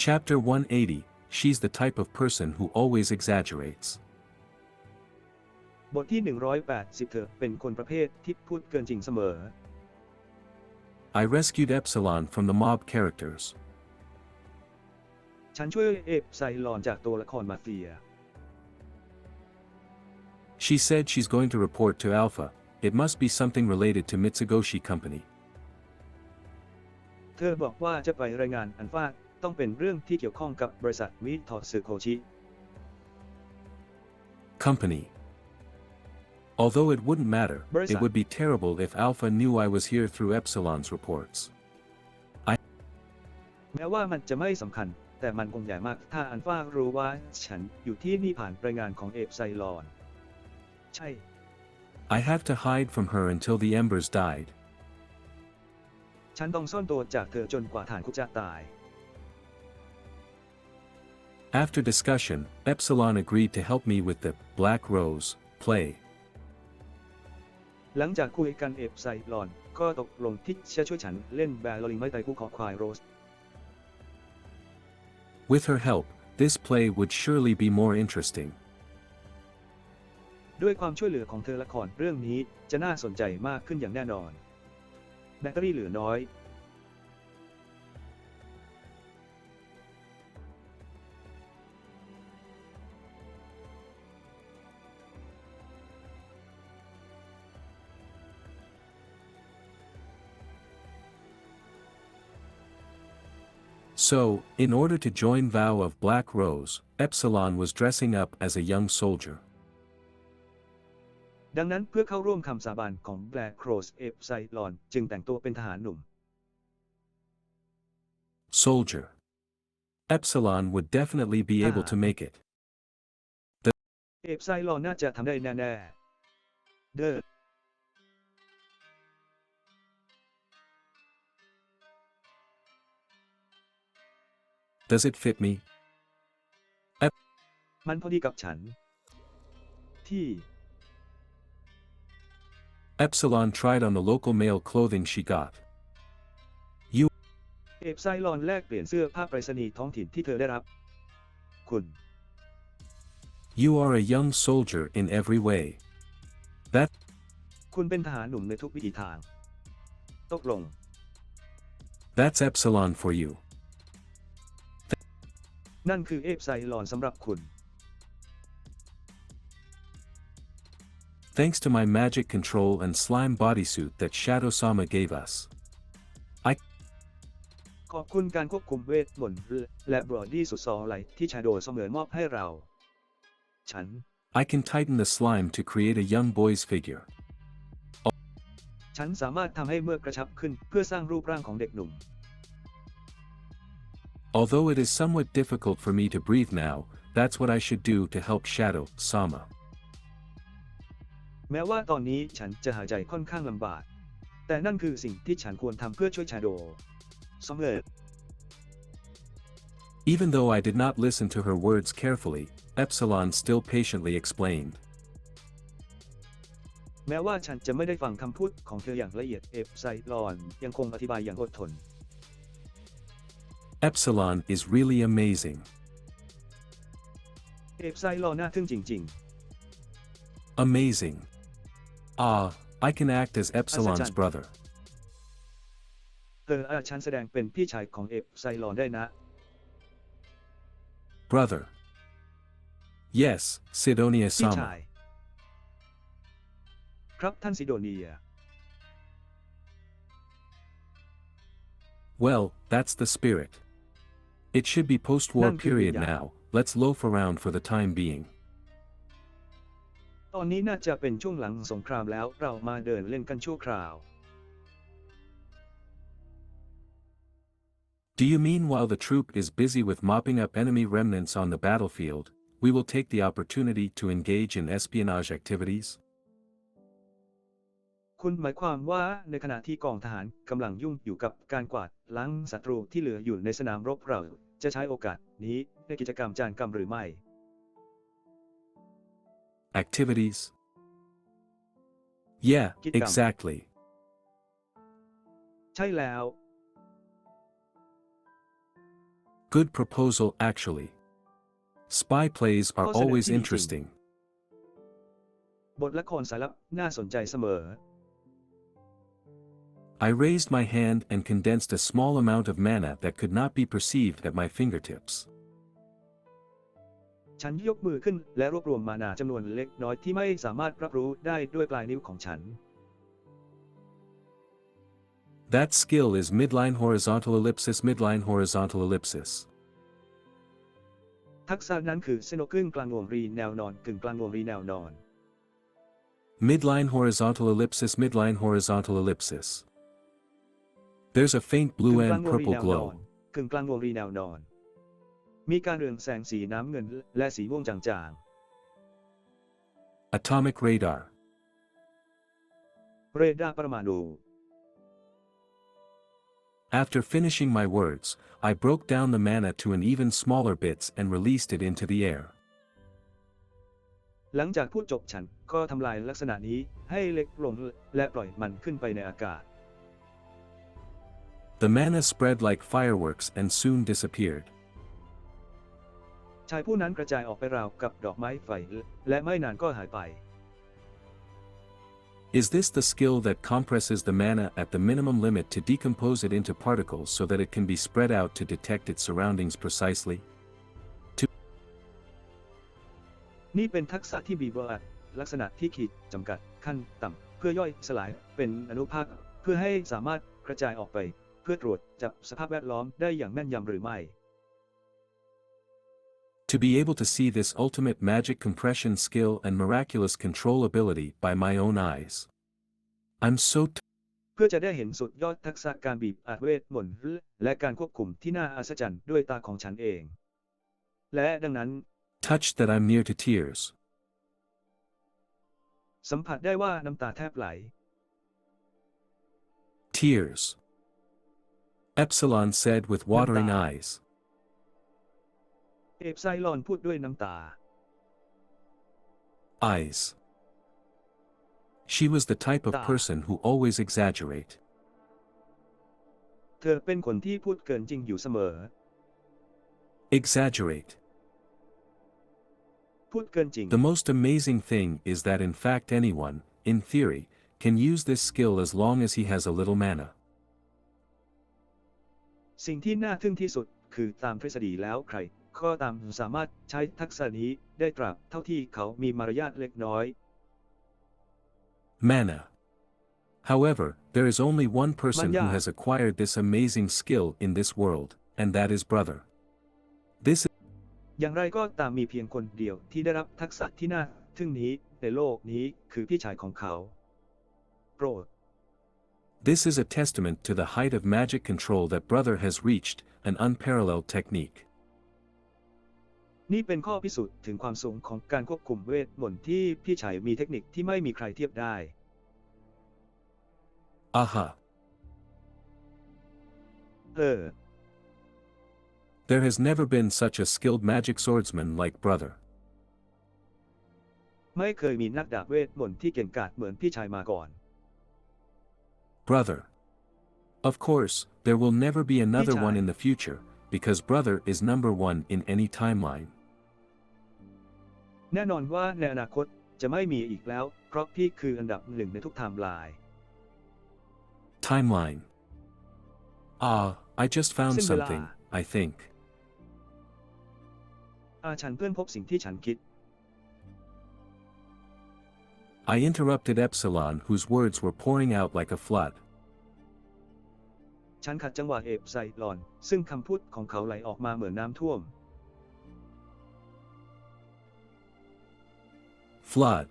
Chapter 180 She's the type of person who always exaggerates. บทที่180เธอเป็นคนประเภทที่พูดเกินจริงเสมอ I rescued Epsilon from the mob characters. ฉันช่วยเอฟไซลอนจากตัวละครมาเฟีย She said she's going to report to Alpha. It must be something related to Mitsugoshi Company. เธอบอกว่าจะไปรายงานอันฟาต้องเป็นเรื่องที่เกี่ยวข้องกับบริษัทมิโทสึโคชิ Company. Although it wouldn't matter, it would be terrible if Alpha knew I was here through Epsilon's reports. แม้ว่ามันจะไม่สำคัญแต่มันคงใหญ่มากถ้าอันฟารู้ว่าฉันอยู่ที่นี่ผ่านรายงานของเอฟไซลอนใช่ I had to hide from her until the embers died. ฉันต้องซ่อนตัวจากเธอจนกว่าฐานคุกจะตาย After discussion, Epsilon agreed to help me with the Black Rose play. หลังจากคุยกันเอฟไซลอนก็ตกลงที่จะช่วยฉันเล่นแบลลิงไม่ไต่คู่ขอควายโรส With her help, this play would surely be more interesting. ด้วยความช่วยเหลือของเธอละครเรื่องนี้จะน่าสนใจมากขึ้นอย่างแน่นอนแบตเตอรี่เหลือน้อย So, in order to join Vow of Black Rose, Epsilon was dressing up as a young soldier. ดังนั้นเพื่อเข้าร่วมคำสาบานของแบล็กโรสเอฟไซลอนจึงแต่งตัวเป็นทหารหนุ่ม Soldier. Epsilon would definitely be able to make it. เอฟไซลอนน่าจะทำได้แน่ๆเด้อ Does it fit me? มันพอดีกับฉันที่ Epsilon tried on the local male clothing she got. เอฟไซลอนแลกเปลี่ยนเสื้อผ้าไปรษณีย์ท้องถิ่นที่เธอได้รับคุณ You are a young soldier in every way. That คุณเป็นทหารหนุ่มในทุกวิถีทางตกลง That's Epsilon for you. นั่นคือเอฟไซลอนสำหรับคุณ Thanks to my magic control and slime bodysuit that Shadow-sama gave us. ขอบคุณการควบคุมเวทมนต์และบอดี้สุดซอไหลที่ชาโดว์เสมอมอบให้เราฉัน I can tighten the slime to create a young boy's figure. ฉันสามารถทำให้เมือกกระชับขึ้นเพื่อสร้างรูปร่างของเด็กหนุ่ม Although it is somewhat difficult for me to breathe now, that's what I should do to help Shadow-sama. แม้ว่าตอนนี้ฉันจะหายใจค่อนข้างลำบากแต่นั่นคือสิ่งที่ฉันควรทำเพื่อช่วยชาโดว์เสมอ Even though I did not listen to her words carefully, Epsilon still patiently explained. แม้ว่าฉันจะไม่ได้ฟังคำพูดของเธออย่างละเอียดเอฟไซลอนยังคงอธิบายอย่างอดทน Epsilon is really amazing. เอฟไซลอนน่าทึ่งจริง Amazing. Ah, I can act as Epsilon's brother. ฉันแสดงเป็นพี่ชายของเอฟไซลอนได้นะ Brother. Yes, พี่ Sidonia-sama. ชายครับท่านซิโดเนีย Well, that's the spirit. It should be post-war period now. Let's loaf around for the time being. ตอนนี้น่าจะเป็นช่วงหลังสงครามแล้วเรามาเดินเล่นกันชั่วคราว Do you mean while the troop is busy with mopping up enemy remnants on the battlefield, we will take the opportunity to engage in espionage activities? คุณหมายความว่าในขณะที่กองทหารกำลังยุ่งอยู่กับการกวาดล้างศัตรูที่เหลืออยู่ในสนามรบเราจะใช้โอกาสนี้ในกิจกรรมจารกรรมหรือไม่ Activities? Yeah, exactly. ใช่แล้ว Good proposal actually. Spy plays are ข้อเสนอ always ที่ดีจริง interesting. บทละครสายลับน่าสนใจเสมอ I raised my hand and condensed a small amount of mana that could not be perceived at my fingertips. ฉันยกมือขึ้นและรวบรวมมานาจำนวนเล็กน้อยที่ไม่สามารถรับรู้ได้ด้วยปลายนิ้วของฉัน That skill is midline horizontal ellipsis midline horizontal ellipsis. ทักษะนั้นคือเส้นกึ่งกลางวงรีแนวนอนกึ่งกลางวงรีแนวนอน Midline horizontal ellipsis midline horizontal ellipsis. There's a faint กึ่ blue งกลาง and วงรี purple แนวนอน glow. กึ่งกลางวงรีแนวนอน มีการเรืองแสงสีน้ำเงินและสีม่วงจางๆ Atomic radar. เรดาร์ปรมาณู After finishing my words, I broke down the mana to an even smaller bits and released it into the air. หลังจากพูดจบฉันก็ทำลายลักษณะนี้ให้เล็กลงและปล่อยมันขึ้นไปในอากาศ The mana spread like fireworks and soon disappeared. ชายผู้นั้นกระจายออกไปราวกับดอกไม้ไฟและไม่นานก็หายไป Is this the skill that compresses the mana at the minimum limit to decompose it into particles so that it can be spread out to detect its surroundings precisely? นี่เป็นทักษะที่บีบอัดลักษณะที่ขีดจำกัดขั้นต่ำเพื่อย่อยสลายเป็นอนุภาคเพื่อให้สามารถกระจายออกไปเพื่อตรวจจับสภาพแวดล้อมได้อย่างแม่นยำหรือไม่ To be able to see this ultimate magic compression skill and miraculous control ability by my own eyes. I'm so เพื่อจะได้เห็นสุดยอดทักษะการบีบอัดเวทมนต์และการควบคุมที่น่าอัศจรรย์ด้วยตาของฉันเอง และดังนั้น touched that I'm near to tears. สัมผัสได้ว่าน้ำตาแทบไหล Tears. Epsilon said with watering eyes. เอฟไซลอนพูดด้วยน้ำตา Eyes. She was the type of person who always exaggerate. เธอเป็นคนที่พูดเกินจริงอยู่เสมอ Exaggerate. พูดเกินจริง The most amazing thing is that in fact anyone, in theory, can use this skill as long as he has a little mana. สิ่งที่น่าทึ่งที่สุดคือตามทฤษฎีแล้วใครก็ตามสามารถใช้ทักษะนี้ได้ตราบเท่าที่เขามีมารยาทเล็กน้อย Mana. However, there is only one person who Manya. has acquired this amazing skill in this world, and that is brother. This อย่างไรก็ตามมีเพียงคนเดียวที่ได้รับทักษะที่น่าทึ่งนี้ในโลกนี้คือพี่ชายของเขาโปรด This is a testament to the height of magic control that brother has reached, an unparalleled technique. นี่เป็นข้อพิสูจน์ถึงความสูงของการควบคุมเวทมนต์ที่พี่ชายมีเทคนิคที่ไม่มีใครเทียบได้ Aha. There has never been such a skilled magic swordsman like brother. ไม่เคยมีนักดาบเวทมนต์ที่เก่งกาจเหมือนพี่ชายมาก่อน Brother. Of course, there will never be another Pichai. one in the future, because brother is number one in any timeline. แน่นอนว่าในอนาคตจะไม่มีอีกแล้วเพราะพี่คืออันดับหนึ่งในทุกไทม์ไลน์ Timeline. Ah, I just found Singular. something, I think. ฉันเพิ่งพบสิ่งที่ฉันคิด I interrupted Epsilon, whose words were pouring out like a flood. ฉันขัดจังหวะเอฟไซลอนซึ่งคำพูดของเขาไหลออกมาเหมือนน้ำท่วม Flood.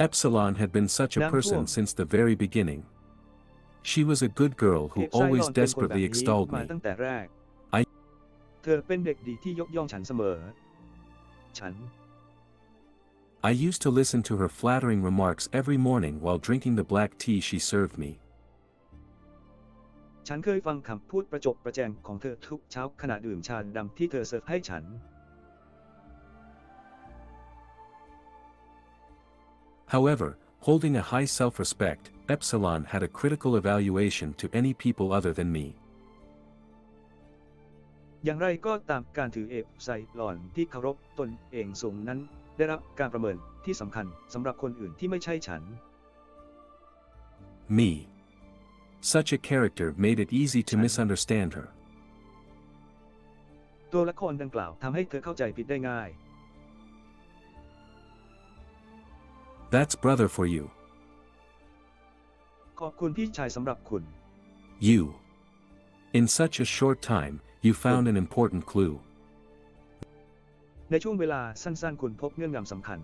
Epsilon had been such a Nam person Thuom. since the very beginning. She was a good girl who เอฟไซล always อนเป็นคนแบบ desperately นี้ extolled มา me. ตั้งแต่แรก I เธอเป็นเด็กดีที่ยกย่องฉันเสมอ ฉัน I used to listen to her flattering remarks every morning while drinking the black tea she served me. ฉันเคยฟังคำพูดประจบประแจงของเธอทุกเช้าขณะดื่มชาดำที่เธอเสิร์ฟให้ฉัน However, holding a high self-respect, Epsilon had a critical evaluation to any people other than me. อย่างไรก็ตามการถือเอฟไซลอนที่เคารพตนเองสูงนั้นได้รับการประเมินที่สำคัญสำหรับคนอื่นที่ไม่ใช่ฉัน Me. Such a character made it easy to ฉัน misunderstand her. ตัวละครดังกล่าวทำให้เธอเข้าใจผิดได้ง่าย That's brother for you. ขอบคุณพี่ชายสำหรับคุณ You. In such a short time, you found an important clue. ในช่วงเวลาสั้นๆคุณพบเงื่อนงำสำคัญ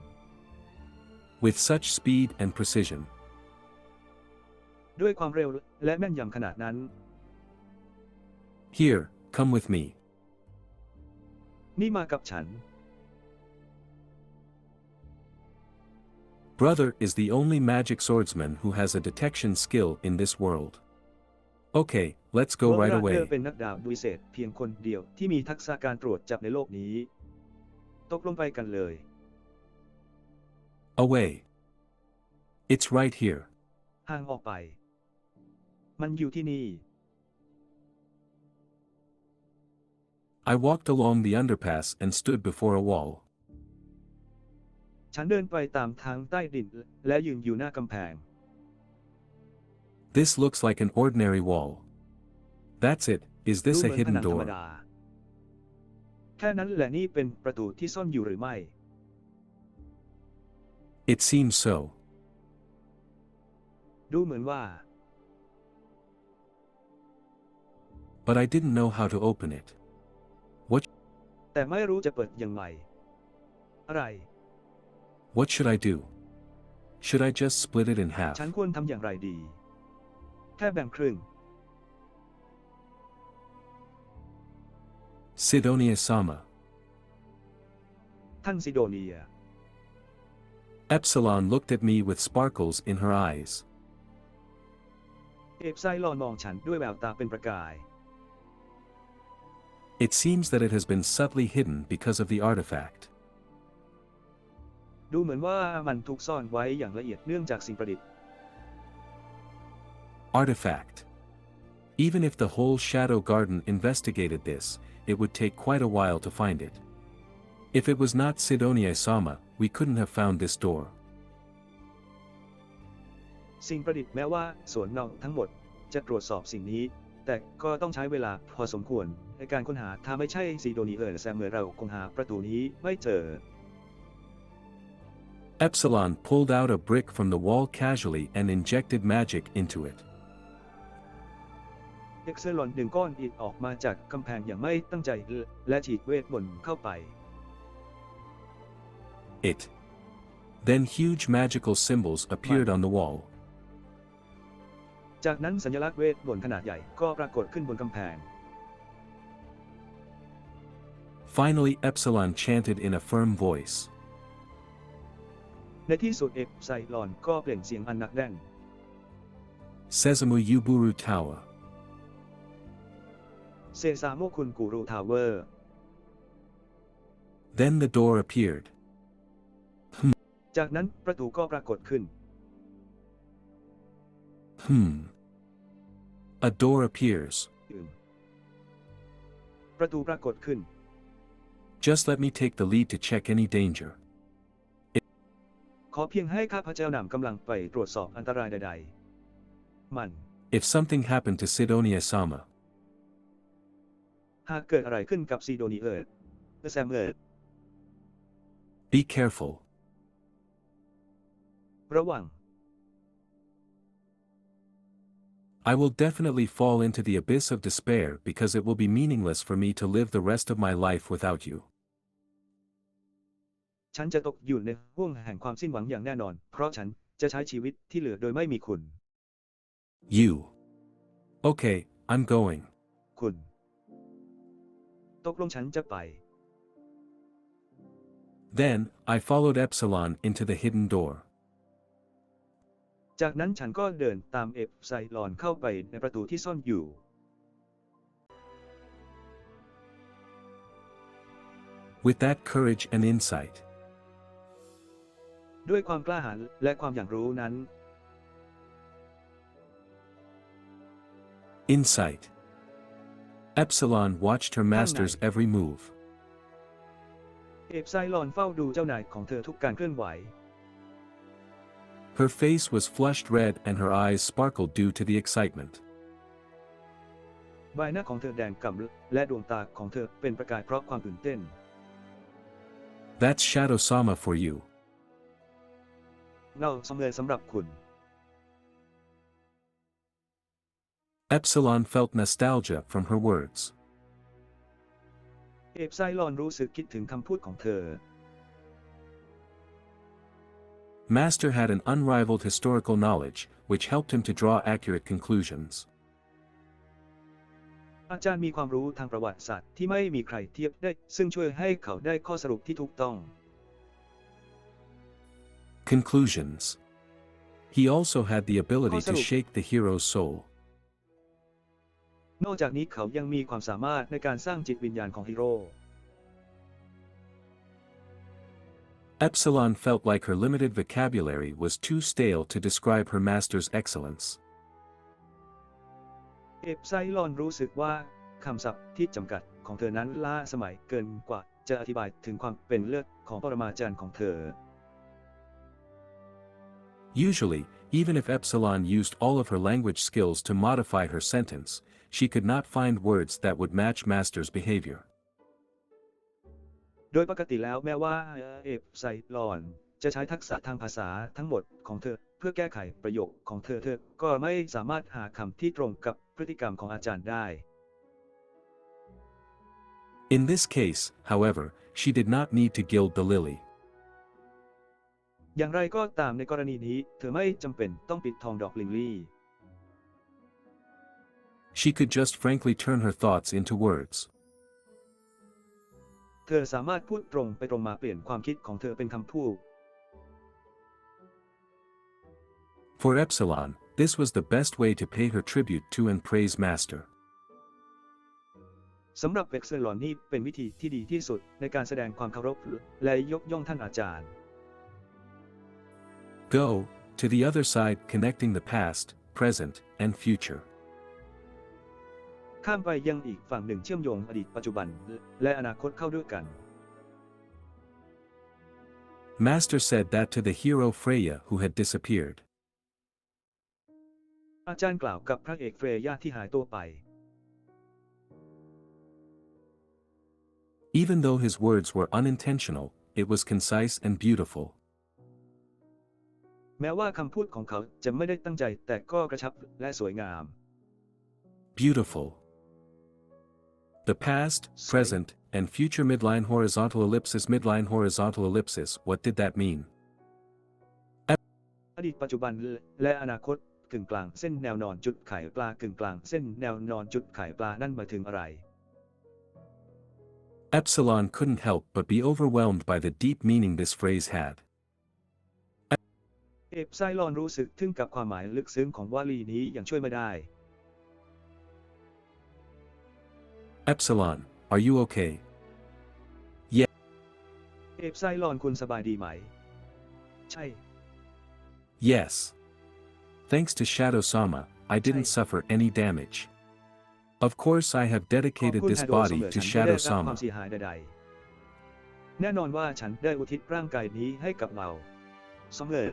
With such speed and precision. ด้วยความเร็วและแม่นยำขนาดนั้น Here, come with me. นี่มากับฉัน Brother is the only magic swordsman who has a detection skill in this world. Okay, let's go right เธ away. อเป็นนักดาบวิเศษเพียงคนเดียวที่มีทักษะการตรวจจับในโลกนี้ ตกลงไปกันเลย Away. It's right here. ห่างออกไป มันอยู่ที่นี่ I walked along the underpass and stood before a wall. ฉันเดินไปตามทางใต้ดินและยืนอยู่หน้ากำแพง This looks like an ordinary wall. That's it. Is ดู this เห a มือนผ hidden นังธรรม door? ดา แค่นั้นแหละนี่เป็นประตูที่ซ่อนอยู่หรือไม่ It seems so. ดูเหมือนว่า But I didn't know how to open it. แต่ไม่รู้จะเปิดยังไง อะไร What should I do? Should I just split it in half? ฉันควรทำอย่างไรดี แค่แบ่งครึ่ง Sidonia-sama. ท่านซิโดเนีย Epsilon looked at me with sparkles in her eyes. เอฟไซลอนมองฉันด้วยแววตาเป็นประกาย It seems that it has been subtly hidden because of the artifact. ดูเหมือนว่ามันถูกซ่อนไว้อย่างละเอียดเนื่องจากสิ่งประดิษฐ์ Artifact. Even if the whole Shadow Garden investigated this, it would take quite a while to find it. If it was not Sidonia-sama, we couldn't have found this door. สิ่งประดิษฐ์แม้ว่าสวนเงาทั้งหมดจะตรวจสอบสิ่งนี้ แต่ก็ต้องใช้เวลาพอสมควรในการค้นหาถ้าไม่ใช่ซิโดเนียแซมเมอร์เราคงหาประตูนี้ไม่เจอ Epsilon pulled out a brick from the wall casually and injected magic into it. เอ็กเซลอนดึงก้อนอิฐออกมาจากกำแพงอย่างไม่ตั้งใจและฉีดเวทมนต์เข้าไป It. Then huge magical symbols appeared on the wall. จากนั้นสัญลักษณ์เวทมนต์ขนาดใหญ่ก็ปรากฏขึ้นบนกำแพง Finally, Epsilon chanted in a firm voice. ในที่สุดเอฟไซลอนก็เปล่งเสียงอันหนักแน่น Sesamu Yuburu Tower. เซซาโมคุณกูรูทาวเวอร์ Then the door appeared. จากนั้นประตูก็ปรากฏขึ้น A door appears. ประตูปรากฏขึ้น Just let me take the lead to check any danger. ขอเพียงให้ข้าพเจ้านำกำลังไปตรวจสอบอันตรายใดๆ มัน If something happened to Sidonia-sama, หากเกิดอะไรขึ้นกับซิโดเนียแซมเมอร์ be careful. ระวัง I will definitely fall into the abyss of despair because it will be meaningless for me to live the rest of my life without you. ฉันจะตกอยู่ในห้วงแห่งความสิ้นหวังอย่างแน่นอน เพราะฉันจะใช้ชีวิตที่เหลือโดยไม่มีคุณ You. Okay, I'm going. คุณ ตกลงฉันจะไป Then, I followed Epsilon into the hidden door. จากนั้นฉันก็เดินตามเอฟไซลอนเข้าไปในประตูที่ซ่อนอยู่ With that courage and insight, ด้วยความกล้าหาญและความอย่างรู้นั้น insight. Epsilon watched her master's every move. เอฟไซลอนเฝ้าดูเจ้านายของเธอทุกการเคลื่อนไหว Her face was flushed red and her eyes sparkled due to the excitement. ใบหน้าของเธอแดงก่ำและดวงตาของเธอเป็นประกายเพราะความตื่นเต้น That's Shadow-sama for you. เงาสำเร็จสำหรับคุณ Epsilon felt nostalgia from her words. เอฟไซลอนรู้สึกคิดถึงคำพูดของเธอ Master had an unrivaled historical knowledge, which helped him to draw accurate conclusions. อาจารย์มีความรู้ทางประวัติศาสตร์ที่ไม่มีใครเทียบได้ซึ่งช่วยให้เขาได้ข้อสรุปที่ถูกต้อง Conclusions. He also had the ability to ข้อสรุป shake the hero's soul. นอกจากนี้เขายังมีความสามารถในการสร้างจิตวิญญาณของฮีโร่ Epsilon felt like her limited vocabulary was too stale to describe her master's excellence. เอฟไซลอนรู้สึกว่าคำศัพท์ที่จำกัดของเธอนั้นล้าสมัยเกินกว่าจะอธิบายถึงความเป็นเลิศของปรมาจารย์ของเธอ Usually, even if Epsilon used all of her language skills to modify her sentence, she could not find words that would match Master's behavior. โดยปกติแล้วแม้ว่าเอฟไซลอนจะใช้ทักษะทางภาษาทั้งหมดของเธอเพื่อแก้ไขประโยคของเธอก็ไม่สามารถหาคำที่ตรงกับพฤติกรรมของอาจารย์ได้ In this case, however, she did not need to gild the lily. อย่างไรก็ตามในกรณีนี้เธอไม่จำเป็นต้องปิดทองดอกลิลลี่ She could just frankly turn her thoughts into words. เธอสามารถพูดตรงไปตรงมาเปลี่ยนความคิดของเธอเป็นคำพูด For Epsilon, this was the best way to pay her tribute to and praise Master. สำหรับเอ็กเซลอนนี่เป็นวิธีที่ดีที่สุดในการแสดงความเคารพและยกย่องท่านอาจารย์ Go, to the other side connecting the past, present, and future. ข้ามไปยังอีกฝั่งหนึ่งเชื่อมโยงอดีตปัจจุบันและอนาคตเข้าด้วยกัน Master said that to the hero Freya who had disappeared. อาจารย์กล่าวกับพระเอกเฟรย่าที่หายตัวไป Even though his words were unintentional, it was concise and beautiful. แม้ว่าคำพูดของเขาจะไม่ได้ตั้งใจแต่ก็กระชับและสวยงาม Beautiful. The past, present, and future midline horizontal ellipsis, what did that mean? อดีตปัจจุบันและอนาคตกึ่งกลางเส้นแนวนอนจุดไข่ปลากึ่งกลางเส้นแนวนอนจุดไข่ปลานั่นหมายถึงอะไร Epsilon couldn't help but be overwhelmed by the deep meaning this phrase had. เอฟไซลอนรู้สึกทึ่งกับความหมายลึกซึ้งของวลีนี้อย่างช่วยไม่ได้ Epsilon, are you okay? เอฟไซลอนคุณสบายดีไหม ใช่ Yes. Thanks to Shadow-sama, I didn't suffer any damage. Of course I have ขอบ dedicated คุณ this แฮโดเสม body อ to ฉันไม่ได้รับความ Shadow-sama. เสียหายใดๆแน่นอนว่าฉันได้อุทิศร่างกายนี้ให้กับเราสำเร็จ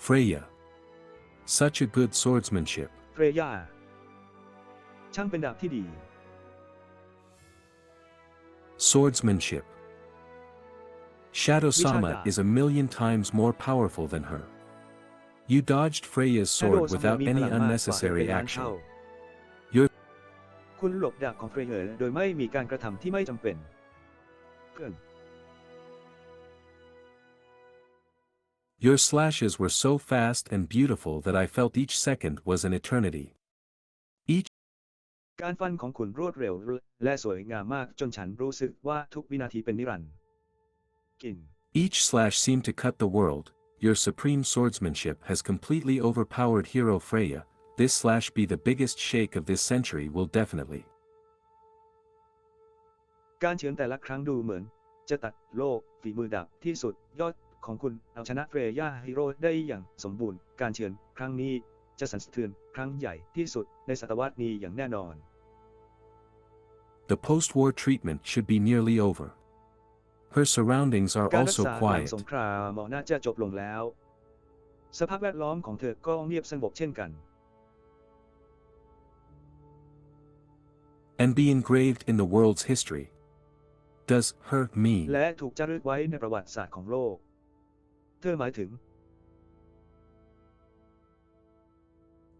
Freya. Such a good swordsmanship. เฟรย่าช่างเป็นดาบที่ดี Swordsmanship. Shadow-sama Vishada. is a million times more powerful than her. You dodged Freya's แฮโด sword สำหรับ without มีพ any ลังมากกว่าเป็น unnecessary ล้านเท่า action. Your คุณหลบดาบของเฟรเยอร์โดยไม่มีการกระทำที่ไม่จำเป็นเพื่อน Your slashes were so fast and beautiful that I felt each second was an eternity. การฟันของคุณรวดเร็วและสวยงามมากจนฉันรู้สึกว่าทุกวินาทีเป็นนิรันดร์กิน Each slash seemed to cut the world. Your supreme swordsmanship has completely overpowered hero Freya. This slash be the biggest shake of this century will definitely. การเฉือนแต่ละครั้งดูเหมือนจะตัดโลกฝีมือดาบที่สุดยอดของคุณเอาชนะเฟรย่าฮีโร่ได้อย่างสมบูรณ์การเฉือนครั้งนี้ จะสั่นสะเทือนครั้งใหญ่ที่สุดในศตวรรษนี้อย่างแน่นอน The post-war treatment should be nearly over. Her surroundings are การรัก also ษาหลัง quiet. สงครามน่าจะจบลงแล้วสภาพแวดล้อมของเธอก็เงียบสงบเช่นกัน And be engraved in the world's history. Does her mean? และถูกจารึกไว้ในประวัติศาสตร์ของโลกเธอหมายถึง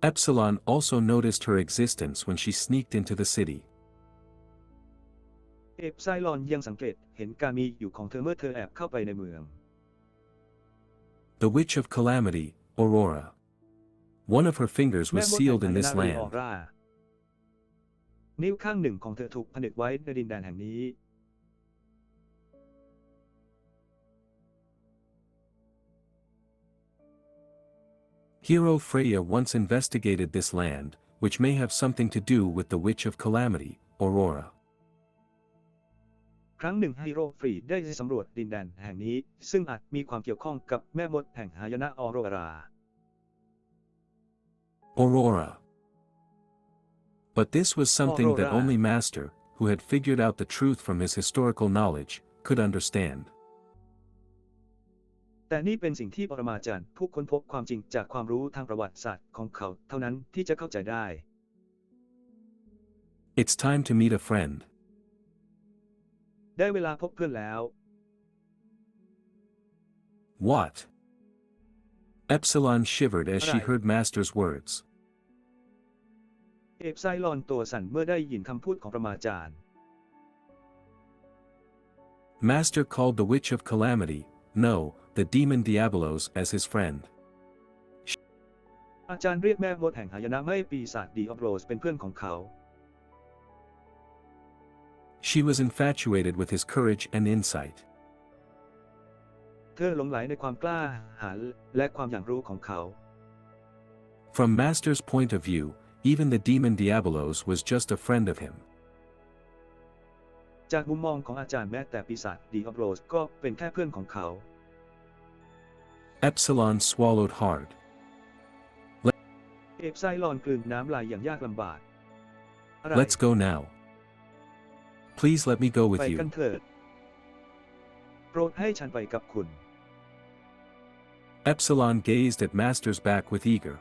Epsilon also noticed her existence when she sneaked into the city. เอฟไซลอนยังสังเกตเห็นการมีอยู่ของเธอเมื่อเธอแอบเข้าไปในเมือง The Witch of Calamity, Aurora. One of her fingers แม่ was มด sealed แห่ in งหาย this นะหรือออ land. ร่านิ้วข้างหนึ่งของเธอถูกผนึกไว้ในดินแดนแห่งนี้ Hero Freya once investigated this land, which may have something to do with the Witch of Calamity, Aurora. ครั้งหนึ่งไฮโรฟรีได้สำรวจดินแดนแห่งนี้ซึ่งอาจมีความเกี่ยวข้องกับแม่มดแห่งหายนะออโรรา Aurora. But this was something that Aurora. only Master, who had figured out the truth from his historical knowledge, could understand. แต่นี่เป็นสิ่งที่ปรมาจารย์ผู้ค้นพบความจริงจากความรู้ทางประวัติศาสตร์ของเขาเท่านั้นที่จะเข้าใจได้ It's time to meet a friend. ได้เวลาพบเพื่อนแล้ว What? Epsilon shivered as she Alright. heard Master's words. เอฟไซลอนตัวสั่นเมื่อได้ยินคำพูดของปรมาจารย์ Master called the Witch of Calamity, no, the demon Diabolos, as his friend. อาจารย์เรียกแม่มดแห่งหายนะไม่ปีศาจดีออฟโรสเป็นเพื่อนของเขา She was infatuated with his courage and insight. เธอหลงไหลในความกล้าหาญและความอย่างรู้ของเขา From Master's point of view, even the demon Diabolos was just a friend of him. จากมุมมองของอาจารย์แม้แต่ปีศาจดีออฟโรสก็เป็นแค่เพื่อนของเขา Epsilon swallowed hard. เอฟไซลอนกลืนน้ำลายอย่างยากลำบากอะไร Let's go now. Please let me go ไป with กัน you. เถิดโปรดให้ฉันไปกับคุณ Epsilon gazed at Master's back with eager.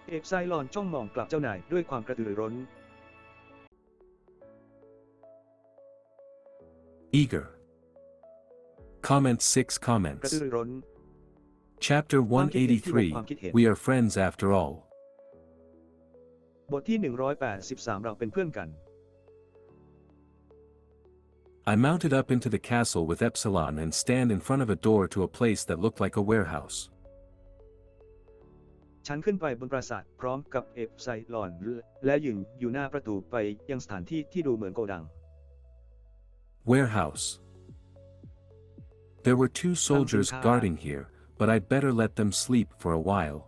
เอฟไซลอนจ้องมองกลับเจ้านายด้วยความกระตือรือร้น Eager. Comment 6 กระ comments. ตือรือร้น Chapter 183, We are friends after all. บทที่ 183 เราเป็นเพื่อนกัน I mounted up into the castle with Epsilon and stand in front of a door to a place that looked like a warehouse. ฉันขึ้นไปบนปราสาทพร้อมกับเอฟไซลอนและยืนอยู่หน้าประตูไปยังสถานที่ที่ดูเหมือนโกดัง Warehouse. There were 2 soldiers guarding here, but I'd better let them sleep for a while.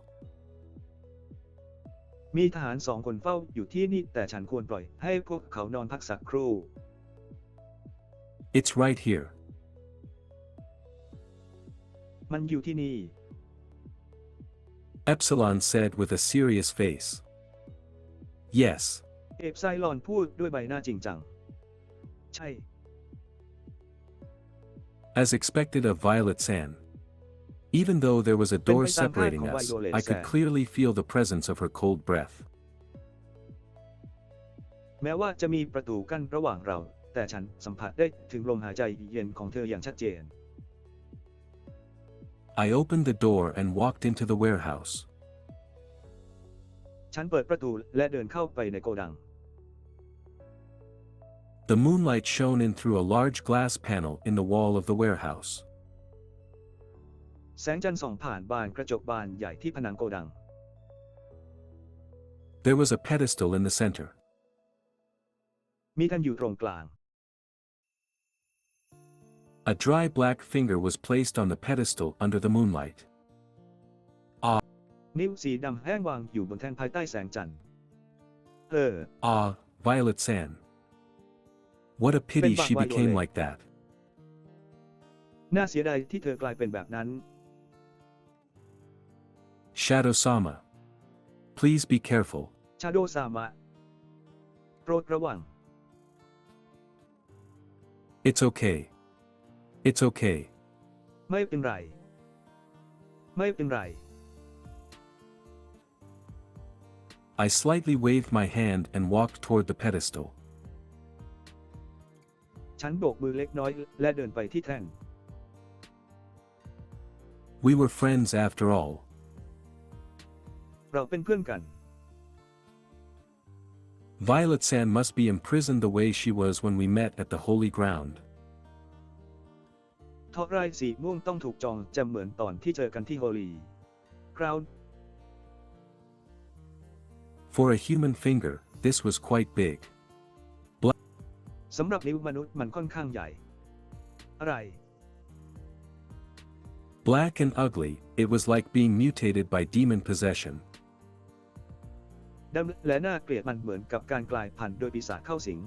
มีทหาร2 คนเฝ้าอยู่ที่นี่แต่ฉันควรปล่อยให้พวกเขานอนพักสักครู่ It's right here. มันอยู่ที่นี่ Epsilon said with a serious face. Yes. เอฟไซลอนพูดด้วยใบหน้าจริงจัง ใช่ As expected of Violet San. Even though there was a door separating us, I could clearly feel the presence of her cold breath. แม้ว่าจะมีประตูกั้นระหว่างเราแต่ฉันสัมผัสได้ถึงลมหายใจเย็นของเธออย่างชัดเจน I opened the door and walked into the warehouse. ฉันเปิดประตูและเดินเข้าไปในโกดัง The moonlight shone in through a large glass panel in the wall of the warehouse. แสงจันทร์ส่องผ่านบานกระจกบานใหญ่ที่ผนังโกดัง There was a pedestal in the center. มีท่านอยู่ตรงกลาง A dry black finger was placed on the pedestal under the moonlight. นิ้วสีดำแห้งวางอยู่บนแท่นภายใต้แสงจันทร์ Ah, Violet San. What a pity she became like that. น่าเสียดายที่เธอกลายเป็นแบบนั้น Shadow Sama. Please be careful. ชาโดซามะโปรดระวัง It's okay. It's okay. ไม่เป็นไร ไม่เป็นไร I slightly waved my hand and walked toward the pedestal. ฉันโบกมือเล็กน้อยและเดินไปที่แท่น We were friends after all. เราเป็นเพื่อนกัน Violet San must be imprisoned the way she was when we met at the holy ground. ทอรายสีม่วงต้องถูกจองจำเหมือนตอนที่เจอกันที่โฮลีกราวน์ For a human finger, this was quite big. สำหรับนิ้วมนุษย์มันค่อนข้างใหญ่ อะไร Black and ugly, it was like being mutated by demon possession. ดำและน่าเกลียดมันเหมือนกับการกลายพันธุ์โดยปีศาจเข้าสิง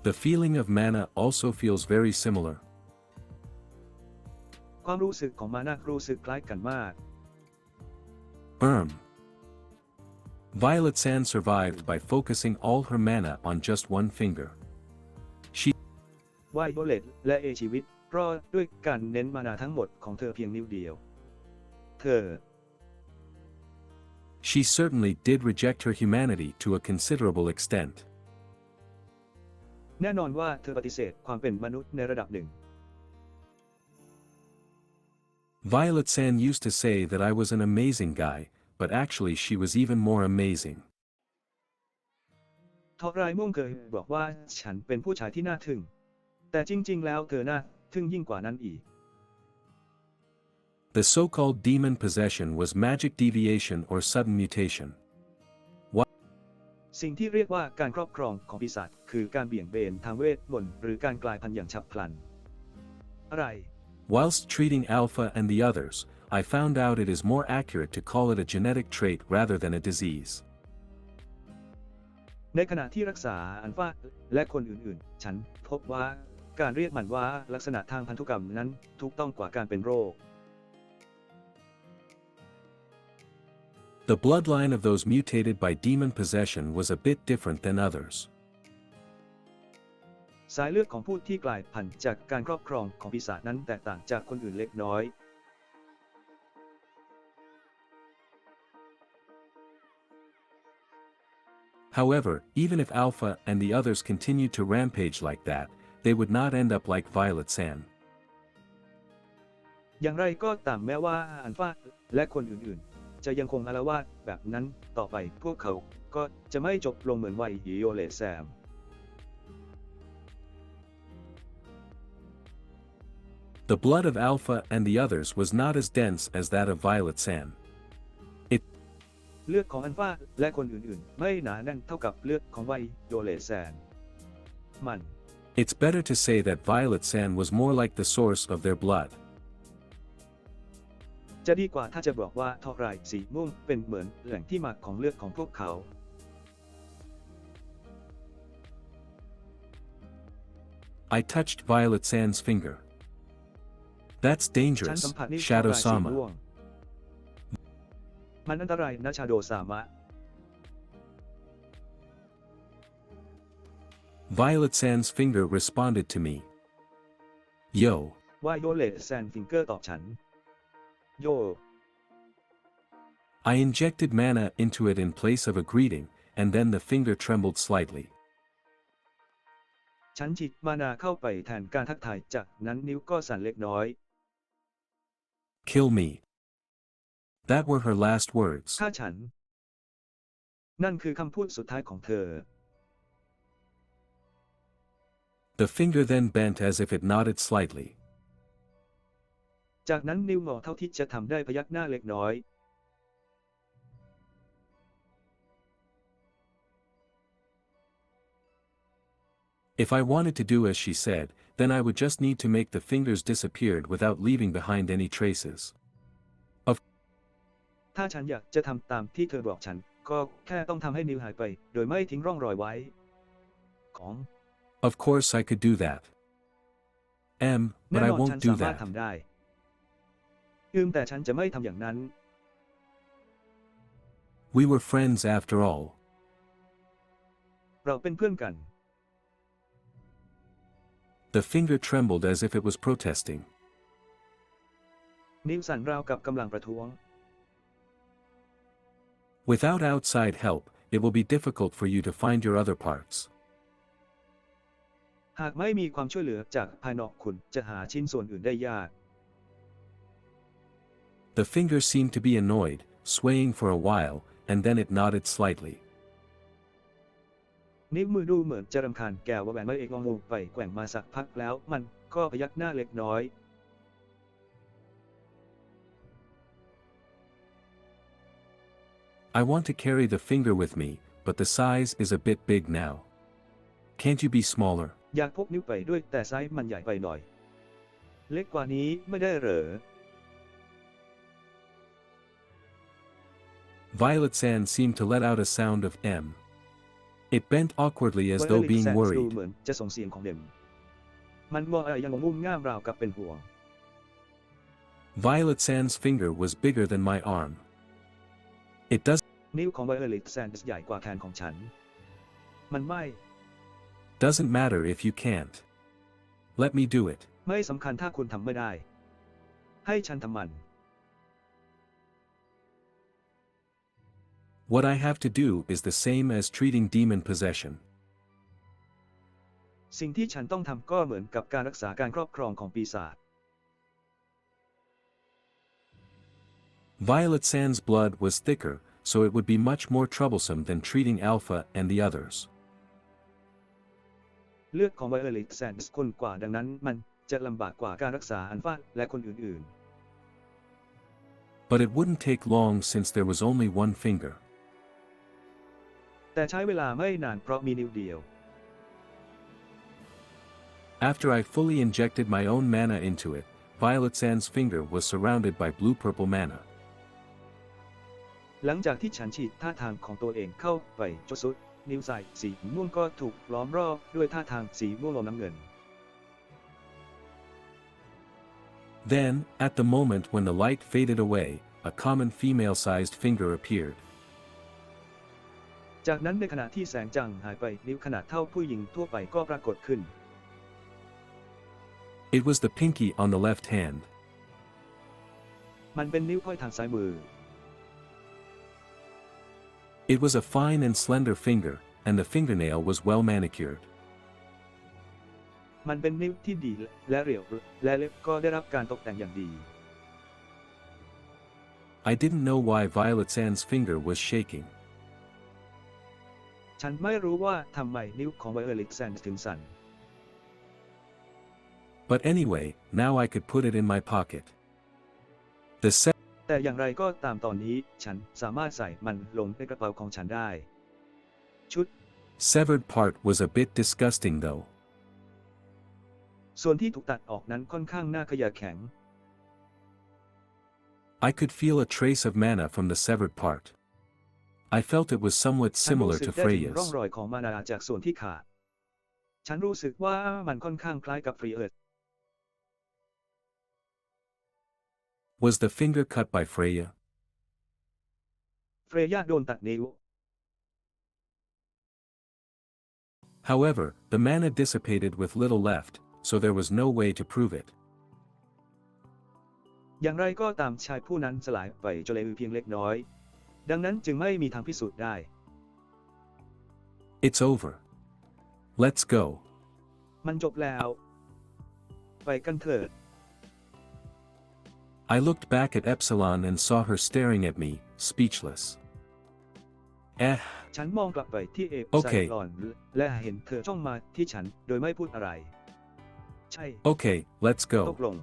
The feeling of mana also feels very similar. ความรู้สึกของมานารู้สึกคล้ายกันมาก Violet San survived by focusing all her mana on just one finger. ไวโอเลตและเอชีวิตรอดด้วยการเน้นมานาทั้งหมดของเธอเพียงนิ้วเดียว เธอ She certainly did reject her humanity to a considerable extent. แน่นอนว่าเธอปฏิเสธความเป็นมนุษย์ในระดับหนึ่ง Violet San used to say that I was an amazing guy, but actually she was even more amazing. ทอรายม่วงเคยบอกว่าฉันเป็นผู้ชายที่น่าทึ่ง แต่จริงๆแล้วเธอน่าทึ่งยิ่งกว่านั้นอีก The so-called demon possession was magic deviation or sudden mutation. สิ่งที่เรียกว่าการครอบครองของปีศาจคือการเบี่ยงเบนทางเวทมนต์หรือการกลายพันธุ์อย่างฉับพลัน อะไร Whilst treating Alpha and the others, I found out it is more accurate to call it a genetic trait rather than a disease. ในขณะที่รักษาอัลฟาและคนอื่นๆ ฉันพบว่าการเรียกมันว่าลักษณะทางพันธุกรรมนั้นถูกต้องกว่าการเป็นโรค The bloodline of those mutated by demon possession was a bit different than others. สายเลือดของผู้ที่กลายพันธุ์จากการครอบครองของปีศาจนั้นแตกต่างจากคนอื่นเล็กน้อย However, even if Alpha and the others continued to rampage like that, they would not end up like Violet San. อย่างไรก็ตามแม้ว่าอัลฟาและคนอื่นๆ จะยังคงอาละวาดแบบนั้นต่อไปพวกเขาก็จะไม่จบลงเหมือนไวโอเลตแซม The blood of Alpha and the others was not as dense as that of Violet San. เลือดของอัลฟาและคนอื่นๆ ไม่หนาแน่นเท่ากับเลือดของไวโอเลตแซม มัน It's better to say that Violet San was more like the source of their blood. จะดีกว่าถ้าจะบอกว่าทอรายสีม่วงเป็นเหมือนแหล่งที่มาของเลือดของพวกเขา I touched Violet San's finger. That's ฉัน dangerous, สัมผัสนิ้วทอ Shadow รายสีม่ว Sama. ง มันอันตรายนะชาโดซามะ Violet San's finger responded to me. Yo. ไวโอเลตแซนฟิงเกอร์ตอบฉัน โย I injected mana into it in place of a greeting, and then the finger trembled slightly. ฉันฉีดมานาเข้าไปแทนการทักทายจากนั้นนิ้วก็สั่นเล็กน้อย Kill me. That were her last words. ฆ่าฉัน นั่นคือคำพูดสุดท้ายของเธอ The finger then bent as if it nodded slightly. จากนั้นนิ้วงอเท่าที่จะทำได้พยักหน้าเล็กน้อย If I wanted to do as she said, then I would just need to make the fingers disappeared without leaving behind any traces. ถ้าฉันอยากจะทำตามที่เธอบอกฉันก็แค่ต้องทำให้นิ้วหายไปโดยไม่ทิ้งร่องรอยไว้ ของ Of course I could do that. But แน่ I นอนฉัน won't do สามารถ that. ทำได้แต่ฉันจะไม่ทำอย่างนั้น We were friends after all. เราเป็นเพื่อนกัน The finger trembled as if it was protesting. นิ้วสั่นราวกับกำลังประท้วง Without outside help, it will be difficult for you to find your other parts. หากไม่มีความช่วยเหลือจากภายนอกคุณจะหาชิ้นส่วนอื่นได้ยาก The finger seemed to be annoyed, swaying for a while, and then it nodded slightly. นิ้วมือดูเหมือนจะรำคาญแกวว่าแหวนไม่เอกงองูไปแกว่งมาสักพักแล้วมันก็พยักหน้าเล็กน้อย I want to carry the finger with me, but the size is a bit big now. Can't you be smaller? อยากพกนิ้วไปด้วยแต่ไซส์มันใหญ่ไปหน่อย เล็กกว่านี้ไม่ได้เหรอ Violet's hand seemed to let out a sound of M. It bent awkwardly as though being ดู worried. เหมือนจะส่งเสียงของเดมมันมองอะไรยังงุ่มง่ามราวกับเป็นห่วง Violet's hand's finger was bigger than my arm. Itนิ้วของไวโอเลตแซนด์ใหญ่กว่าแขนของฉัน มันไม่ doesn't matter if you can't. Let me do it. ไม่สำคัญถ้าคุณทำไม่ได้ ให้ฉันทำมัน What I have to do is the same as treating demon possession. สิ่งที่ฉันต้องทำก็เหมือนกับการรักษาการครอบครองของปีศาจ Violet Sand's blood was thicker, so it would be much more troublesome than treating Alpha and the others. เลือดของไวโอเลตแซนด์ข้นกว่าดังนั้นมันจะลำบากกว่าการรักษาอัลฟาและคนอื่น But it wouldn't take long since there was only one finger. ๆ แต่ใช้เวลาไม่นานเพราะมีนิ้วเดียว After I fully injected my own mana into it, Violet Sand's finger was surrounded by blue-purple mana. หลังจากที่ฉันฉีดท่าทางของตัวเองเข้าไปจนสุดนิ้วใส่สีม่วงก็ถูกล้อมรอบด้วยท่าทางสีม่วงอมน้ำเงิน Then, at the moment when the light faded away, a common female-sized finger appeared. จากนั้นในขณะที่แสงจางหายไปนิ้วขนาดเท่าผู้หญิงทั่วไปก็ปรากฏขึ้น It was the pinky on the left hand. มันเป็นนิ้วก้อยทางซ้ายมือ It was a fine and slender finger, and the fingernail was well manicured. มันเป็นนิ้วที่ดีและเรียวและเล็บก็ได้รับการตกแต่งอย่างดี I didn't know why Violet Sand's finger was shaking. ฉันไม่รู้ว่าทำไมนิ้วของไวโอเลตแซนด์ถึงสั่น But anyway, now I could put it in my pocket. The แต่อย่างไรก็ตามตอนนี้ฉันสามารถใส่มันลงในกระเป๋าของฉันได้ ชุด severed part was a bit disgusting though. ส่วนที่ถูกตัดออกนั้นค่อนข้างน่าขยะแข็ง I could feel a trace of mana from the severed part. I felt it was somewhat ฉัน similar รู้สึ to กได้ถึงร่อง Freya's. รอยของมานาจากส่วนที่ขาด ฉันรู้สึกว่ามันค่อนข้างคล้ายกับฟรีเอิร์ธ Was the finger cut by Freya? เฟรย่าโดนตัดนิ้ว However, the mana dissipated with little left, so there was no way to prove it. อย่างไรก็ตามชายผู้นั้นสลายไปจนเหลือเพียงเล็กน้อย ดังนั้นจึงไม่มีทางพิสูจน์ได้ It's over. Let's go. มันจบแล้ว ไปกันเถิด I looked back at Epsilon and saw her staring at me, speechless. ฉันมองกลับไปที่เอฟ โอ ไซ เค ลอนและเห็นเธอจ้องมาที่ฉันโดยไม่พูดอะไร ใช่ Okay, let's ต go. กลง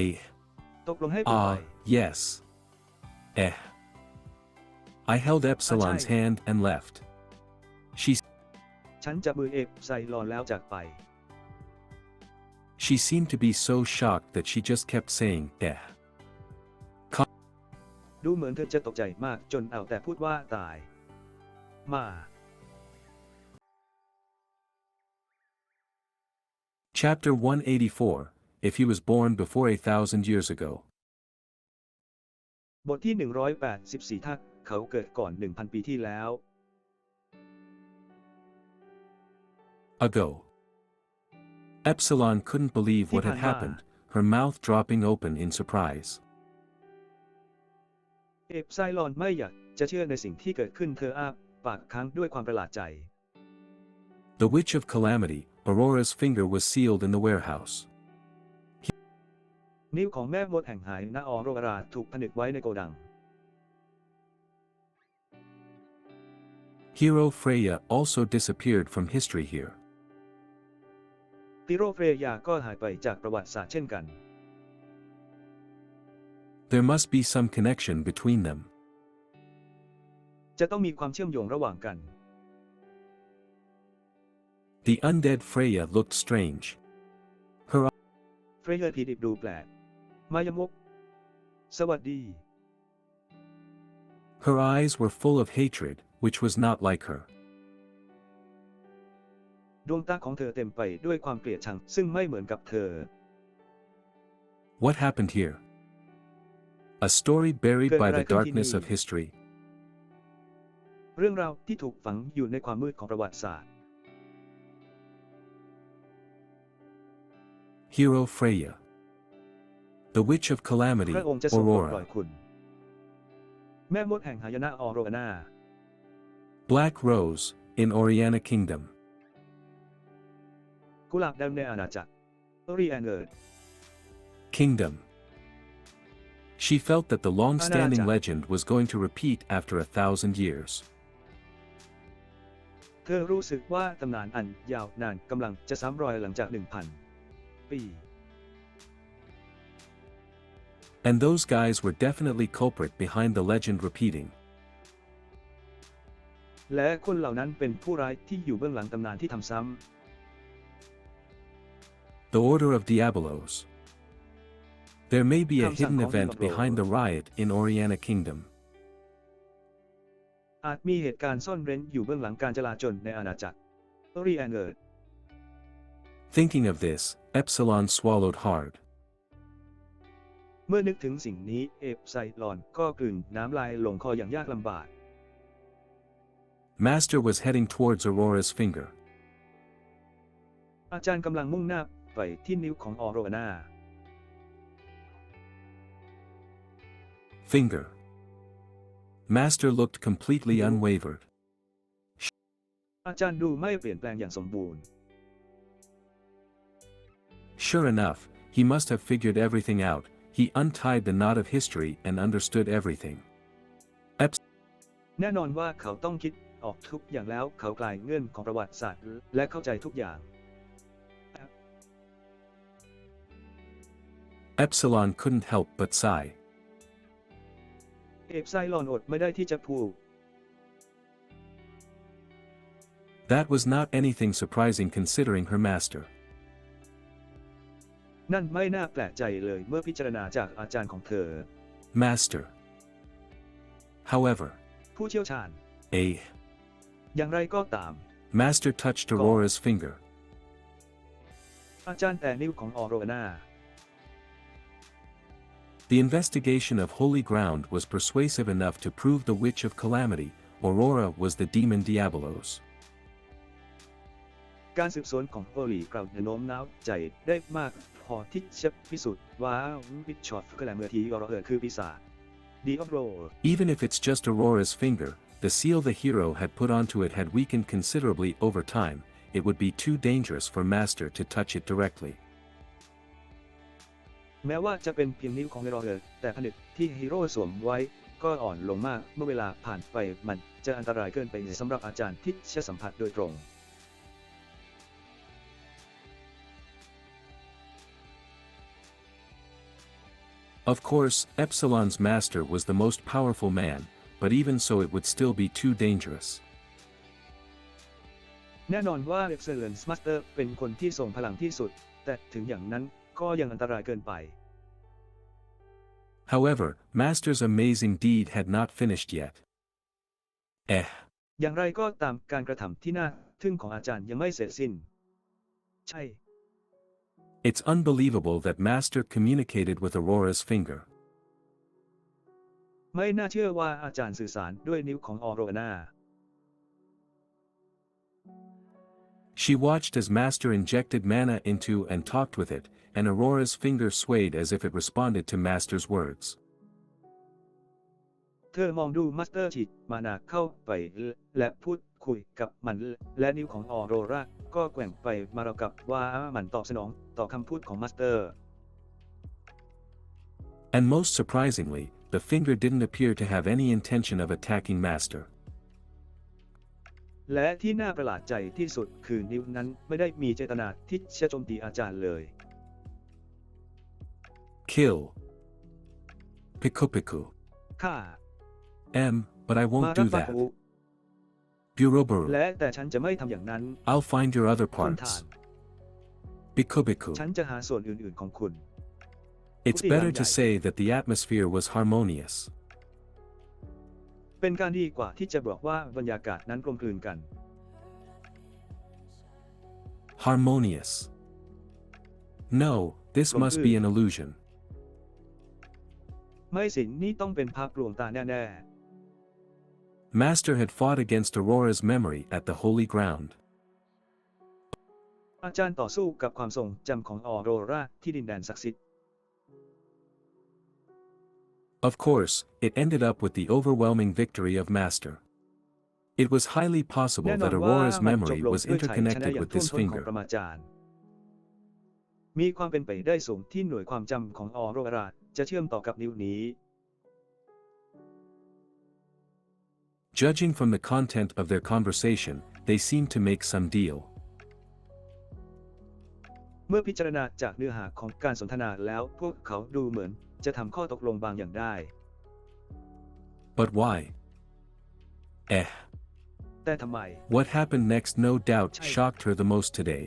Eh. ตกลงให้ไป Yes. I held Epsilon's Achai. hand and left. She ฉันจับมือเอฟไซลอนแล้วจากไป She seemed to be so shocked that she just kept saying, ดูเหมือนเธอจะตกใจมากจนเอาแต่พูดว่าตาย มา Chapter 184, If he was born before 1,000 years ago. บทที่ 184 ถ้า เขาเกิดก่อน 1,000 ปีที่แล้ว Ago. Epsilon couldn't believe what had happened, her mouth dropping open in surprise. เอฟไซลอนไม่อยากจะเชื่อในสิ่งที่เกิดขึ้นเธออ้าปากค้างด้วยความประหลาดใจ The Witch of Calamity, Aurora's finger was sealed in the warehouse. นิ้วของแม่มดแห่งหายณออโรราถูกผนึกไว้ในโกดัง Hero Freya also disappeared from history here. ติโรเฟรยาก็หายไปจากประวัติศาสตร์เช่นกัน There must be some connection between them. จะต้องมีความเชื่อมโยงระหว่างกัน The undead Freya looked strange. เฟรยาผีดิบดูแปลก มายมก สวัสดี Her eyes were full of hatred, which was not like her. ดวงตาของเธอเต็มไปด้วยความเกลียดชังซึ่งไม่เหมือนกับเธอ What happened here? A story buried by the darkness of history. เรื่องราวที่ถูกฝังอยู่ในความมืดของประวัติศาสตร์ Hero Freya. The Witch of Calamity, พระองค์จะทรงปลดปล่อย Aurora. คุณ แม่มดแห่งหายนะออโรนา Black Rose, in Oriana Kingdom. กุหลาบแดงในอาณาจักรรีแอนเกิร์ด Kingdom. She felt that the long-standing Añaja. legend was going to repeat after 1,000 years. เธอรู้สึกว่าตำนานอันยาวนานกำลังจะซ้ำรอยหลังจาก 1,000 ปี And those guys were definitely culprit behind the legend repeating. และคนเหล่านั้นเป็นผู้ร้ายที่อยู่เบื้องหลังตำนานที่ทำซ้ำ The Order of Diabolos. There may be a Kamsang hidden Kong event Diablo. behind the riot in Oriana Kingdom. อาจมีเหตุการณ์ซ่อนเร้นอยู่เบื้องหลังการจลาจลในอาณาจักรรีแอนเกิร์ด Thinking of this, Epsilon swallowed hard. เมื่อนึกถึงสิ่งนี้เอฟไซลอนก็กลืนน้ำลายลงคออย่างยากลำบาก Master was heading towards Aurora's finger. อาจารย์กำลังมุ่งหน้าไปที่นิ้วของออโรนา Finger. Master looked completely unwavered. อาจารย์ดูไม่เปลี่ยนแปลงอย่างสมบูรณ์ Sure enough, he must have figured everything out. He untied the knot of history and understood everything. แน่นอนว่าเขาต้องคิดออกทุกอย่างแล้วเขาคลายเงื่อนของประวัติศาสตร์และเข้าใจทุกอย่าง Epsilon couldn't help but sigh. เอฟไซลอนอดไม่ได้ที่จะพูด That was not anything surprising considering her master. นั่นไม่น่าแปลกใจเลยเมื่อพิจารณาจากอาจารย์ของเธอ Master. However, ผู้เชี่ยวชาญ อย่างไรก็ตาม Master touched Aurora's finger. อาจารย์แต่นิ้วของออโรนา The investigation of Holy Ground was persuasive enough to prove the Witch of Calamity, Aurora was the demon Diabolos. การสืบสวนของโอลีกราวโน้มน้าวใจได้มากพอที่จะพิสูจน์ว่าวิชอฟคือแหล่งเมื่อที่ออโรคือปีศาจ The Aurora. Even if it's just Aurora's finger, the seal the hero had put onto it had weakened considerably over time. It would be too dangerous for Master to touch it directly. แม้ว่าจะเป็นเพียงนิ้วของฮีโร่แต่ผนึกที่ฮีโร่สวมไว้ก็อ่อนลงมากเมื่อเวลาผ่านไปมันจะอันตรายเกินไปสำหรับอาจารย์ที่จะสัมผัสโดยตรง Of course, Epsilon's master was the most powerful man, but even so it would still be too dangerous. แน่นอนว่า Excellence Master เป็นคนที่ทรงพลังที่สุดแต่ถึงอย่างนั้นก็ยังอันตรายเกินไป However, Master's amazing deed had not finished yet. อย่างไรก็ตามการกระทำที่น่าทึ่งของอาจารย์ยังไม่เสร็จสิ้น ใช่ It's unbelievable that Master communicated with Aurora's finger. ไม่น่าเชื่อว่าอาจารย์สื่อสารด้วยนิ้วของออโรนา She watched as Master injected mana into and talked with it, and Aurora's finger swayed as if it responded to Master's words. เธอมองดูมาสเตอร์ฉีดมานาเข้าไปและพูดคุยกับมันและนิ้วของออโรราก็แกว่งไปมาราวกับว่ามันตอบสนองต่อคำพูดของมาสเตอร์ And most surprisingly, the finger didn't appear to have any intention of attacking Master. และที่น่าประหลาดใจที่สุดคือนิ้วนั้นไม่ได้มีเจตนาที่จะโจมตีอาจารย์เลย Kill. Piku. ฆ่า But I มา won't รับ do ฟัง that. หู Buroburu. และแต่ฉันจะไม่ทำอย่างนั้น I'll find your other คุณทาน parts. Biku. ฉันจะหาส่วนอื่นๆของคุณ It's better to say that the atmosphere was harmonious. เป็นการดีกว่าที่จะบอกว่าบรรยากาศนั้นกลมกลืนกัน Harmonious. No, this must be an illusion. ไม่สินี่ต้องเป็นภาพลวงตาแน่ Master had fought against Aurora's memory at the holy ground. ๆอาจารย์ต่อสู้กับความทรงจำของออโรราที่ดินแดนศักดิ์สิทธิ์ Of course, it ended up with the overwhelming victory of Master. It was highly แน่ possible นอ that นว่า Aurora's มันจบ memory ลง was ด้วยชัยชนะ interconnected อย่าง with ท่วม this ท้นของ finger. ปรมาจารย์มีความเป็นไปได้สูงที่หน่วยความจำของออโรราจะเชื่อมต่อกับนิ้วนี้ Judging from the content of their conversation, they seemed to make some deal. เมื่อพิจารณาจากเนื้อหาของการสนทนาแล้วพวกเขาดูเหมือนจะทำข้อตกลงบางอย่างได้ But why? แต่ทำไม What happened next no doubt shocked her the most today.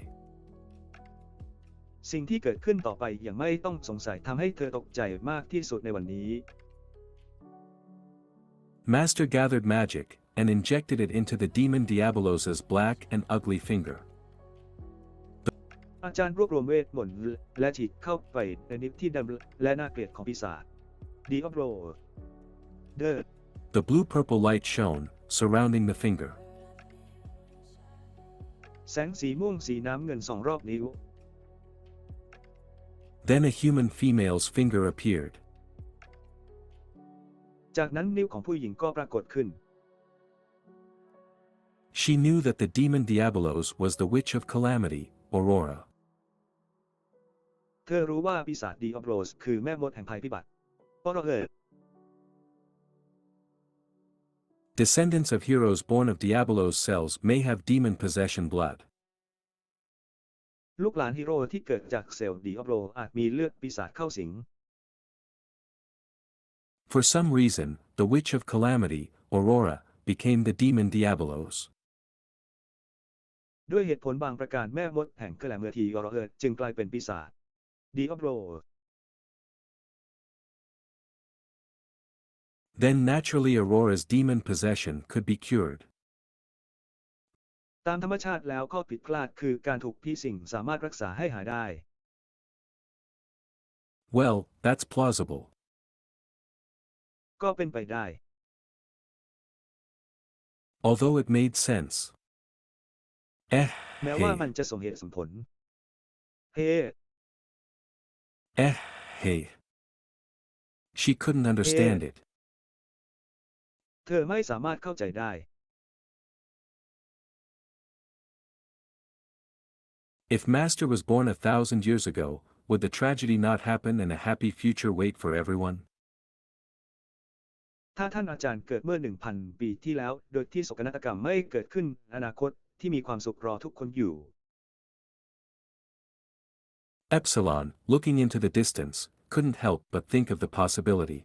สิ่งที่เกิดขึ้นต่อไปอย่างไม่ต้องสงสัยทำให้เธอตกใจมากที่สุดในวันนี้ Master gathered magic, and injected it into the demon Diabolos's black and ugly finger. อาจารย์รวบรวมเวทมนต์และฉีดเข้าไปในนิ้วที่ดำและน่าเกลียดของปีศาจ Diablo The blue-purple light shone, surrounding the finger. แสงสีม่วงสีน้ำเงินส่องรอบนิ้ว Then a human female's finger appeared. จากนั้นนิ้วของผู้หญิงก็ปรากฏขึ้น She knew that the demon Diabolos was the witch of calamity, Aurora. เธอรู้ว่าปีศาจ Diablos คือแม่มดแห่งภัยพิบัติ Aurora Descendants of heroes born of Diabolos cells may have demon possession blood. ลูกหลานฮีโร่ที่เกิดจากเซลล์ Diablo อาจมีเลือดปีศาจเข้าสิง For some reason, the witch of calamity, Aurora, became the demon Diabolos. ด้วยเหตุผลบางประการแม่มดแห่งแคลเมอร์ทีออโรจึงกลายเป็นปีศาจ Diablo Then naturally Aurora's demon possession could be cured. ตามธรรมชาติแล้วข้อผิดพลาดคือการถูกผีสิงสามารถรักษาให้หายได้ Well, that's plausible. ก็เป็นไปได้ Although it made sense. แม้ว่ามันจะสมเหตุสมผล Hey. She couldn't understand it. เธอไม่สามารถเข้าใจได้ If Master was born 1,000 years ago, would the tragedy not happen and a happy future wait for everyone? ถ้าท่านอาจารย์เกิดเมื่อ 1,000 ปีที่แล้วโดยที่โศกนาฏกรรมไม่เกิดขึ้นอนาคตที่มีความสุขรอทุกคนอยู่ Epsilon, looking into the distance, couldn't help but think of the possibility.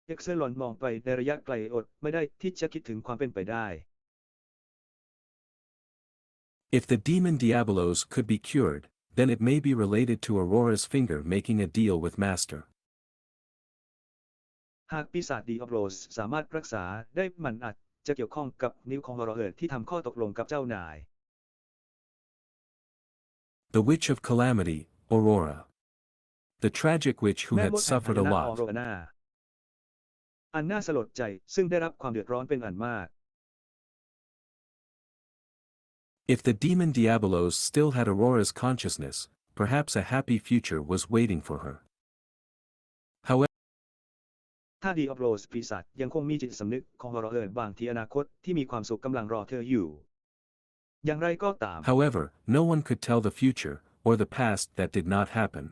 เอ็กเซลอนมองไปในระยะไกลอดไม่ได้ที่จะคิดถึงความเป็นไปได้ If the demon Diabolos could be cured, then it may be related to Aurora's finger making a deal with Master. หากปีศาจ Diablos สามารถรักษาได้มันอาจจะเกี่ยวข้องกับนิ้วของออโรที่ทำข้อตกลงกับเจ้านาย The witch of calamity, Aurora. The tragic witch who แม่ had มดแห่ง suffered a หายนะออโร lot. นา อันน่าสลดใจซึ่งได้รับความเดือดร้อนเป็นอันมาก If the demon Diabolos still had Aurora's consciousness, perhaps a happy future was waiting for her. However, ถ้าดีออฟโรสปีศาจยังคงมีจิตสำนึกของเราบางทีอนาคตที่มีความสุขกำลังรอเธออยู่อย่างไรก็ตาม no one could tell the future, or the past that did not happen.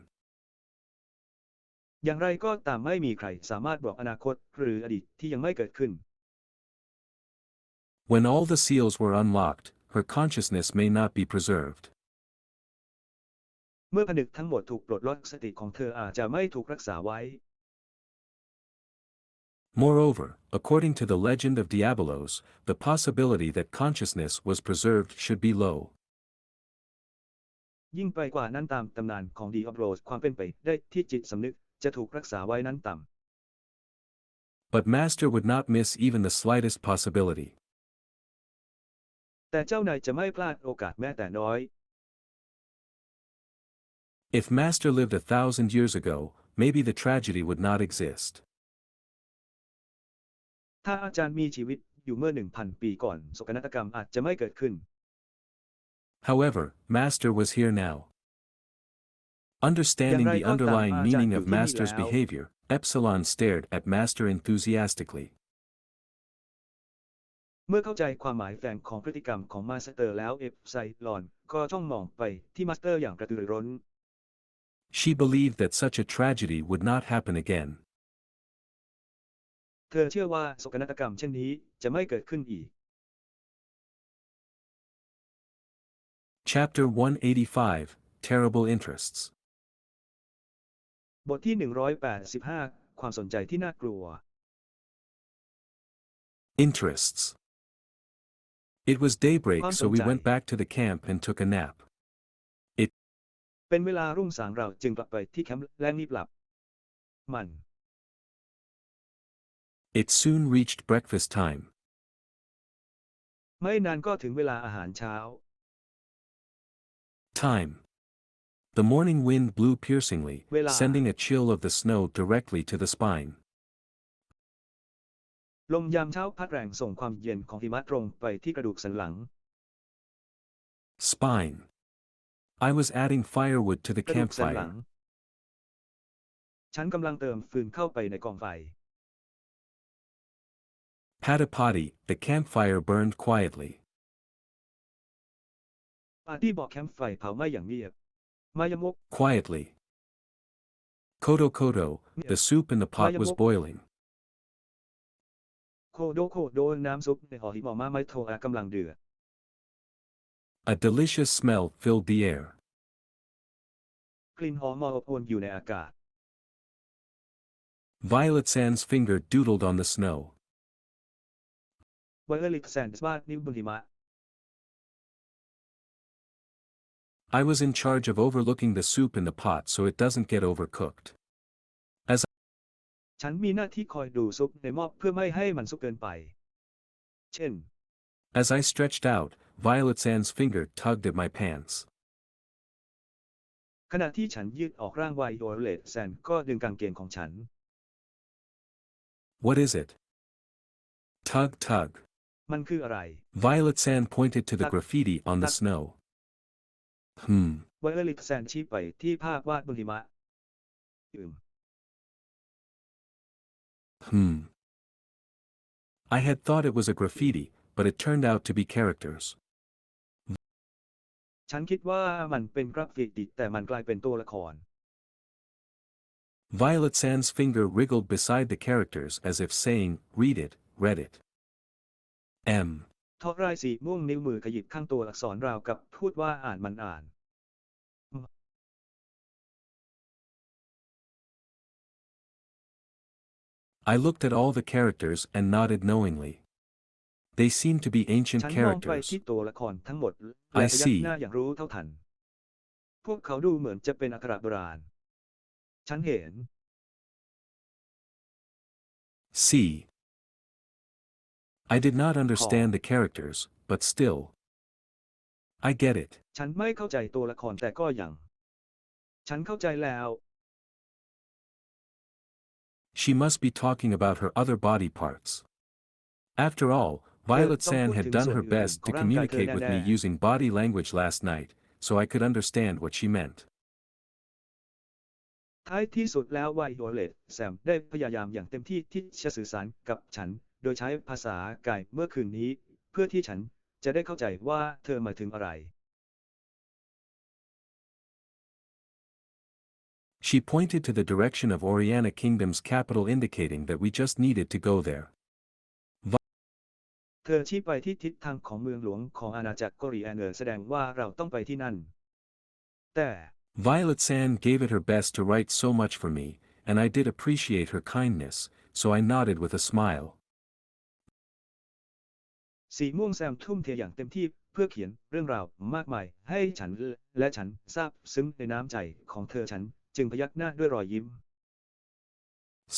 อย่างไรก็ตามไม่มีใครสามารถบอกอนาคตหรืออดีตที่ยังไม่เกิดขึ้น When all the seals were unlocked, her consciousness may not be preserved. เมื่อผนึกทั้งหมดถูกปลดล็อกสติของเธออาจจะไม่ถูกรักษาไว้ Moreover, according to the legend of Diabolos, the possibility that consciousness was preserved should be low. ยิ่งไปกว่านั้นตามตำนานของดีออฟโรสความเป็นไปได้ที่จิตสำนึกจะถูกรักษาไว้นั้นต่ำ But Master would not miss even the slightest possibility. แต่เจ้านายจะไม่พลาดโอกาสแม้แต่น้อย If Master lived 1,000 years ago, maybe the tragedy would not exist. ถ้าอาจารย์มีชีวิตอยู่เมื่อ 1,000 ปีก่อนโศกนาฏกรรมอาจจะไม่เกิดขึ้น However, Master was here now. Understanding the underlying meaning of Master's behavior, Epsilon stared at Master enthusiastically. เมื่อเข้าใจความหมายแฝงของพฤติกรรมของมาสเตอร์แล้วเอฟไซลอนก็จ้องมองไปที่มาสเตอร์อย่างกระตือรือร้น She believed that such a tragedy would not happen again. เธอเชื่อว่าโศกนาฏกรรมเช่นนี้จะไม่เกิดขึ้นอีก Chapter 185, Terrible Interests. บทที่ 185 ความสนใจที่น่ากลัว Interests. It was daybreak, so we went back to the camp and took a nap. เป็นเวลารุ่งสางเราจึงกลับไปที่แคมป์และรีบหลับมัน It soon reached breakfast time. ไม่นานก็ถึงเวลาอาหารเช้า Time. The morning wind blew piercingly, sending a chill of the snow directly to the spine. ลมยามเช้าพัดแรงส่งความเย็นของหิมะตรงไปที่กระดูกสันหลัง Spine. I was adding firewood to the กระดูกสันหลัง campfire. ฉันกำลังเติมฟืนเข้าไปในกองไฟ Patapati, the campfire burned quietly. ปาร์ตี้บอกแคมป์ไฟเผาไหม้อย่างเงียบ มายมก Quietly. Kodo kodo, the soup in the pot was boiling. โคโดน้ำซุปในห่อหิมะมาไมโทอากำลังเดือด A delicious smell filled the air. กลิ่นหอมอบอวลอยู่ในอากาศ Violet Sand's finger doodled on the snow. ไวโอเลตแซนด์วาดนิ้วบนหิมะ I was in charge of overlooking the soup in the pot so it doesn't get overcooked. ฉันมีหน้าที่คอยดูซุปในหม้อเพื่อไม่ให้มันสุกเกินไป เช่น As I stretched out, Violet Sand's finger tugged at my pants. ขณะที่ฉันยืดออกร่างไวโอเลตแซนก็ดึงกางเกงของฉัน What is it? Tug tug. มันคืออะไร Violet Sand pointed to the graffiti on the snow. ไวโอเลตแซนชี้ไปที่ภาพวาดบนหิมะ I had thought it was a graffiti, but it turned out to be characters. ฉันคิดว่ามันเป็นกราฟฟิติแต่มันกลายเป็นตัวละคร Violet Sand's finger wriggled beside the characters as if saying, read it, read it. M. ทอรายสีม่วงนิ้วมือขยิบข้างตัวอักษรราวกับพูดว่าอ่านมันอ่าน I looked at all the characters and nodded knowingly. They seemed to be ancient ฉันมองไป characters. ที่ตัวละครทั้งหมดและพยักหน้าอย่างรู้เท่าทัน พวกเขาดูเหมือนจะเป็นอักขระโบราณ ฉันเห็น C. I did not understand the characters, but still. I get it. ฉันไม่เข้าใจตัวละครแต่ก็ยัง ฉันเข้าใจแล้ว She must be talking about her other body parts. After all, เธอ Violet ต้อง Sand พูด had ถึง done ส่วน her อื่น best ๆขอ to งร่างกายเธอ communicate with แน่ me using body language last night, so I could understand what she meant. ๆท้ายที่สุดแล้วไวโอเลตแซมได้พยายามอย่างเต็มที่ที่จะสื่อสารกับฉันโดยใช้ภาษากายเมื่อคืนนี้เพื่อที่ฉันจะได้เข้าใจว่าเธอหมายถึงอะไร She pointed to the direction of Oriana Kingdom's capital, indicating that we just needed to go there. เธอชี้ไปที่ทิศทางของเมืองหลวงของอาณาจักรโกริแอนเนอร์แสดงว่าเราต้องไปที่นั่นแต่ Violet Sand gave it her best to write so much for me, and I did appreciate her kindness, so I nodded with a smile. สีม่วงแซมทุ่มเทอย่างเต็มที่เพื่อเขียนเรื่องราวมากมายให้ฉันและฉันซาบซึ้งในน้ำใจของเธอฉันจึงพยักหน้าด้วยรอยยิ้ม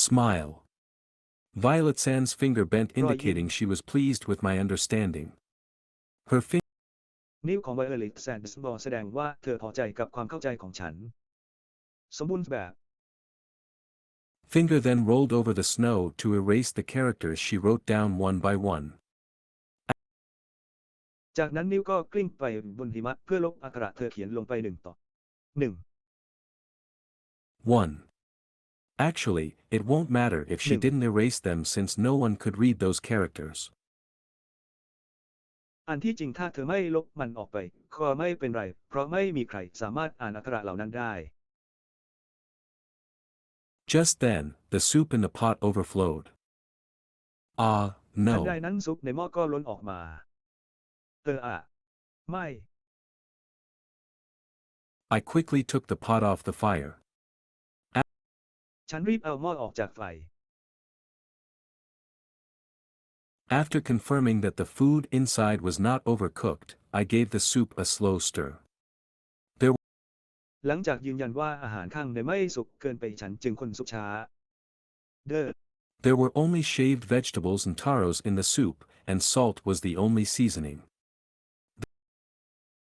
Smile. Violet Sand's finger bent, Right, indicating she was pleased with my understanding. Her finger นิ้วของไวโอเลตแซนด์บอกแสดงว่าเธอพอใจกับความเข้าใจของฉันสมบูรณ์แบบ finger then rolled over the snow to erase the characters she wrote down one by one. จากนั้นนิ้วก็กลิ้งไปบนหิมะเพื่อลบอักขระเธอเขียนลงไป1 1. Actually, it won't matter if she 1 didn't erase them, since no one could read those characters. อันที่จริงถ้าเธอไม่ลบมันออกไปก็ไม่เป็นไรเพราะไม่มีใครสามารถอ่านอักขระเหล่านั้นได้ Just then, the soup in the pot overflowed. Ah, ทันใด no. นั้นซุปในหม้อก็ล้นออกมาไม่ I quickly took the pot off the fire. ฉันรีบเอาหม้อออกจากไฟ After confirming that the food inside was not overcooked, I gave the soup a slow stir. หลังจากยืนยันว่าอาหารข้างในไม่สุกเกินไปฉันจึงคนซุปช้า There were only shaved vegetables and taros in the soup, and salt was the only seasoning.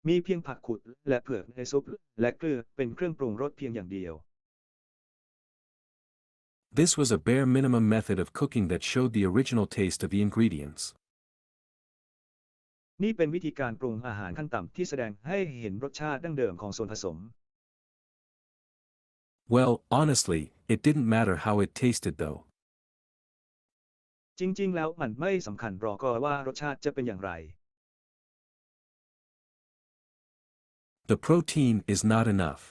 มีเพียงผักขุดและเผือกในซุปและเกลือเป็นเครื่องปรุงรสเพียงอย่างเดียว This was a bare minimum method of cooking that showed the original taste of the ingredients. นี่เป็นวิธีการปรุงอาหารขั้นต่ำที่แสดงให้เห็นรสชาติดั้งเดิมของส่วนผสม Well, honestly, it didn't matter how it tasted though. จริงๆแล้วมันไม่สำคัญหรอกว่ารสชาติจะเป็นอย่างไร The protein is not enough.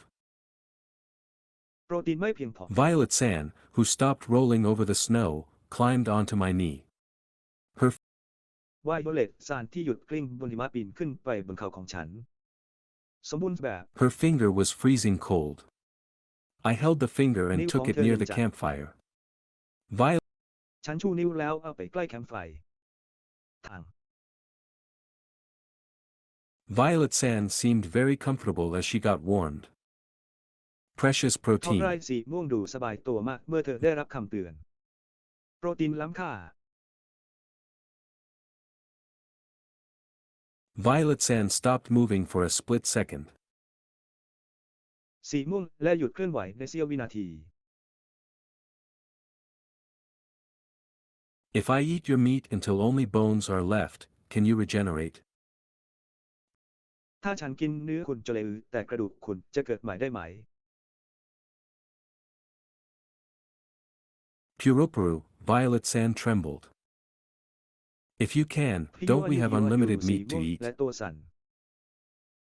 โปรตีนไม่เพียงพอ Violet Sand, who stopped rolling over the snow, climbed onto my knee. ไวโอเลตซานที่หยุดกลิ้งบนหิมะปีนขึ้นไปบนเข่าของฉัน สมบูรณ์แบบ Her finger was freezing cold. I held the finger and took it near the campfire. Violet ฉันชูนิ้วแล้วเอาไปใกล้แคมป์ไฟทาง Violet Sand seemed very comfortable as she got warmed. Precious ทองไร protein. สีม่วงดูสบายตัวมากเมื่อเธอได้รับคำเตือน โปรตีนล้ำค่า Violet Sand stopped moving for a split second. สีม่วงและหยุดเคลื่อนไหวในเสี้ยววินาที If I eat your meat until only bones are left, can you regenerate? ถ้าฉันกินเนื้อคุณจนเหลือแต่กระดูกคุณจะเกิดใหม่ได้ไหม Puropuru, Violet Sand trembled. If you can, don't we have unlimited meat to eat? และตัวสั่น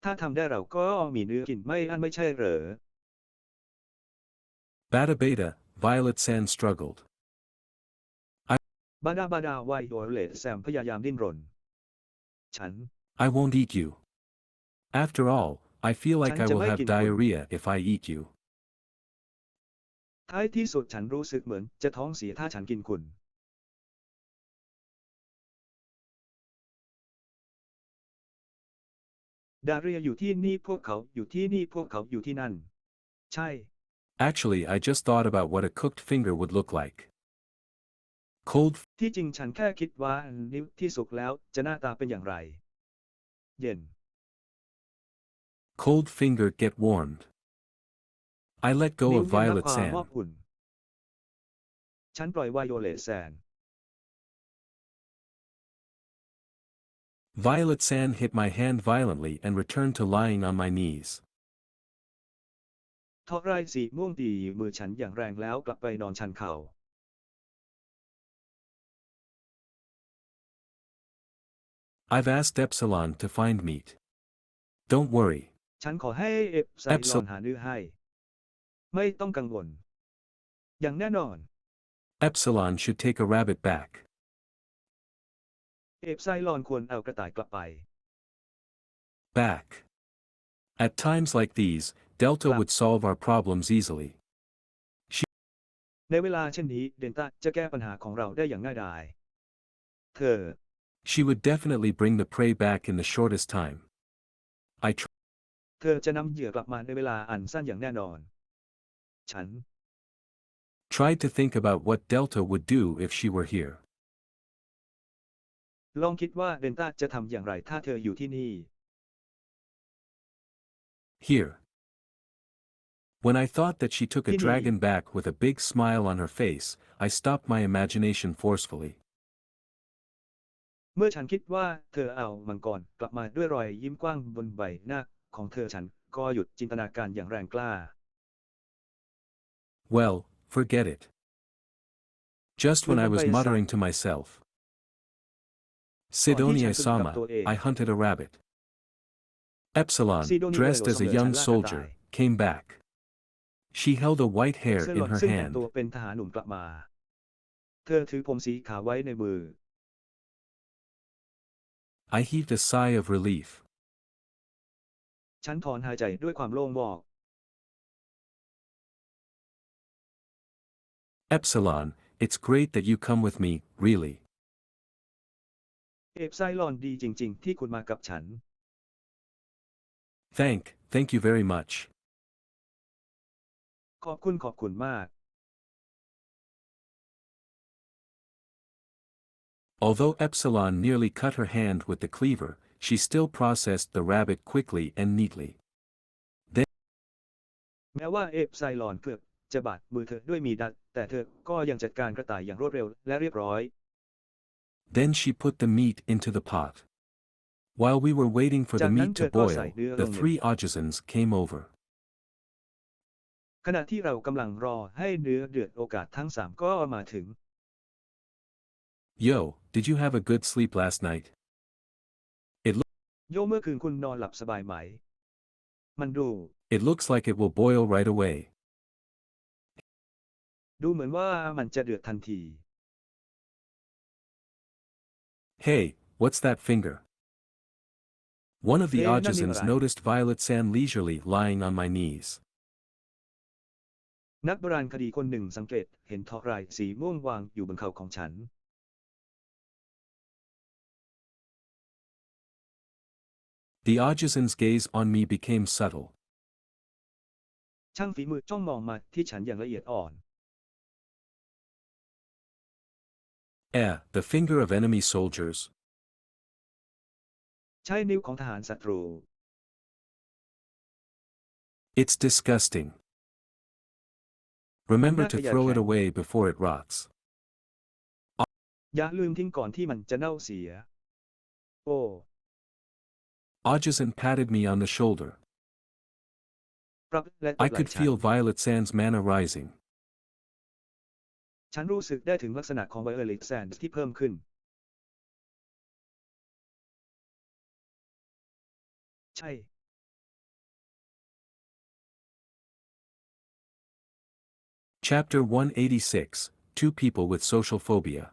ถ้าทำได้เราก็มีเนื้อกินไม่อั้นไม่ใช่เหรอ Bada beta, Violet Sand struggled. บาดาไวโอเลตแซมพยายามดิ้นรน ฉัน I won't eat you. After all, I feel like I will have diarrhea if I eat you. ท้ายที่สุดฉันรู้สึกเหมือนจะท้องเสียถ้าฉันกินคุณดาเรียอยู่ที่นี่พวกเขาอยู่ที่นี่พวกเขาอยู่ที่นั่น ใช่ Actually, I just thought about what a cooked finger would look like. Cold ที่จริงฉันแค่คิดว่านิ้วที่สุกแล้วจะหน้าตาเป็นอย่างไร เย็น cold finger get warmed. I let go นิ้ว of เย็นรับ Violet ความมอบ Sand. อุ่น ฉันปล่อยไวโอเลตแซน Violet Sand hit my hand violently and returned to lying on my knees. ทอไรสีม่วงตีมือฉันอย่างแรงแล้วกลับไปนอนชันเข่า I've asked Epsilon to find meat. Don't worry. ฉันขอให้เอฟไซลอนหาเนื้อให้ ไม่ต้องกังวล อย่างแน่นอน Epsilon should take a rabbit back. เอฟไซลอนควรเอากระต่ายกลับไป Back. At times like these, Delta would solve our problems easily. ในเวลาเช่นนี้เดลต้าจะแก้ปัญหาของเราได้อย่างง่ายดายเธอ She would definitely bring the prey back in the shortest time. I เธอจะนำเหยื่อกลับมาในเวลาอันสั้นอย่างแน่นอน ฉัน tried to think about what Delta would do if she were here. ลองคิดว่าเดลต้าจะทำอย่างไรถ้าเธออยู่ที่นี่ Here. When I thought that she took a Ini. dragon back with a big smile on her face, I stopped my imagination forcefully. เมื่อฉันคิดว่าเธอเอามังกรกลับมาด้วยรอยยิ้มกว้างบนใบหน้าของเธอฉันก็หยุดจินตนาการอย่างแรงกล้า Well, forget it. Just when I was muttering to myself, Sidonia Sama, I hunted a rabbit. Epsilon, dressed as a young soldier, came back. She held a white hare in her ซึ่งแต่ง hand. ตัวเป็นทหารหนุ่มกลับมา เธอถือผมสีขาวไว้ในมือ I heaved a sigh of relief. ฉันถอนหายใจด้วยความโล่งอก Epsilon, it's great that you come with me, really. เอฟไซลอนดีจริงๆที่คุณมากับฉัน Thank you very much. ขอบคุณมาก Although Epsilon nearly cut her hand with the cleaver, she still processed the rabbit quickly and neatly. แม้ว่าเอฟไซลอนเกือบจะบาดมือเธอด้วยมีดแต่เธอก็ยังจัดการกระต่ายอย่างรวดเร็วและเรียบร้อย Then she put the meat into the pot. While we were waiting for the meat to boil, the three artisans came over. ขณะที่เรากำลังรอให้เนื้อเดือดโอกาสทั้งสามก็มาถึง Yo, did you have a good sleep last night? โยเมื่อคืนคุณนอนหลับสบายไหม มันดู It looks like it will boil right away. ดูเหมือนว่ามันจะเดือดทันที Hey, what's that finger? One of the artisans noticed Violet Sand leisurely lying on my knees. นักโบราณคดีคนหนึ่งสังเกตเห็นทอกไรสีม่วงวางอยู่บนเข่าของฉัน The artisan's gaze on me became subtle. ช่างฝีมือจ้องมองมาที่ฉันอย่างละเอียดอ่อน The finger of enemy soldiers. ใช้นิ้วของทหารศัตรู It's disgusting. Remember to throw it away before it rots. อย่าลืมทิ้งก่อนที่มันจะเน่าเสีย โอ้ Artisan patted me on the shoulder. ปรับและตบ I ไหล่ could ฉัน feel Violet Sand's mana rising. ฉันรู้สึกได้ถึงลักษณะของไวโอเลตแซนด์ที่เพิ่มขึ้น ใช่ Chapter 186, Two People with Social Phobia.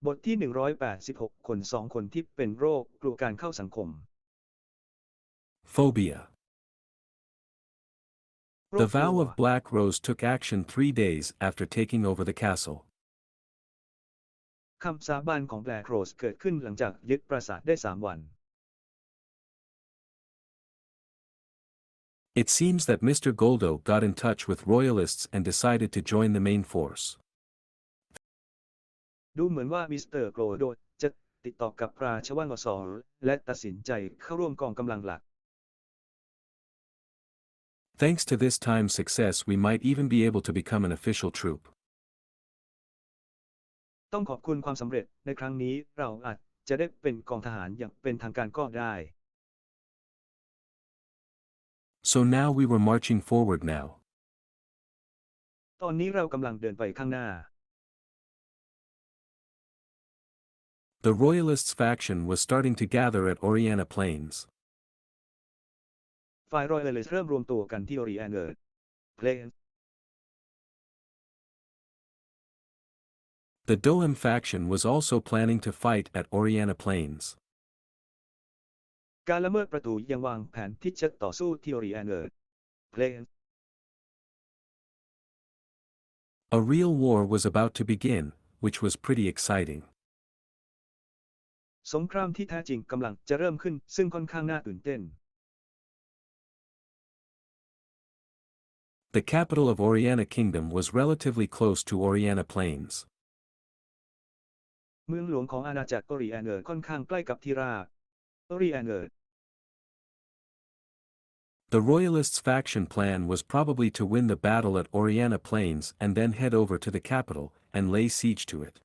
บทที่186คนสองคนที่เป็นโรคกลัวการเข้าสังคม Phobia. โร The คกลั vow ว of Black Rose took action 3 days after taking over the castle. คำสาบานของแบล็กโรสเกิดขึ้นหลังจากยึดปราสาทได้3 วัน It seems that Mr. Goldo got in touch with royalists and decided to join the main force. ดูเหมือนว่ามิสเตอร์โกลโดจะติดต่อกับราชวังสและตัดสินใจเข้าร่วมกองกำลังหลัก Thanks to this time's success, we might even be able to become an official troop. ต้องขอบคุณความสำเร็จในครั้งนี้เราอาจจะได้เป็นกองทหารอย่างเป็นทางการก็ได้ So now we were marching forward now. ตอนนี้เรากำลังเดินไปข้างหน้า The Royalists faction was starting to gather at Oriana Plains. ฝ่ายรอยัลลิสต์เริ่มรวมตัวกันที่ Oriana Plains The Doham faction was also planning to fight at Oriana Plains. การละเมิดประตูยังวางแผนที่จะต่อสู้ที่ Oriana Plains A real war was about to begin, which was pretty exciting. สงครามที่แท้จริงกำลังจะเริ่มขึ้นซึ่งค่อนข้างน่าตื่นเต้น The capital of Oriana Kingdom was relatively close to Oriana Plains. เมืองหลวงของอาณาจักร Oriana ค่อนข้างใกล้กับที่ราบ Oriana The Royalists' faction plan was probably to win the battle at Oriana Plains and then head over to the capital and lay siege to it.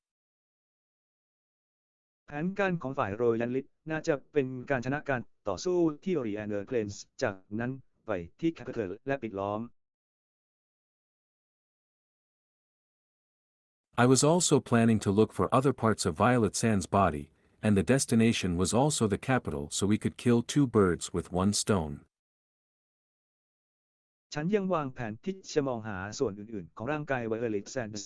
แผนการของฝ่ายรอยัลลิสต์น่าจะเป็นการชนะการต่อสู้ที่ Oriana Plains จากนั้นไปที่แคปิตอลและปิดล้อม I was also planning to look for other parts of Violet Sand's body, and the destination was also the capital, so we could kill two birds with one stone. ฉันยังวางแผนที่จะมองหาส่วนอื่นๆของร่างกาย Violet Sands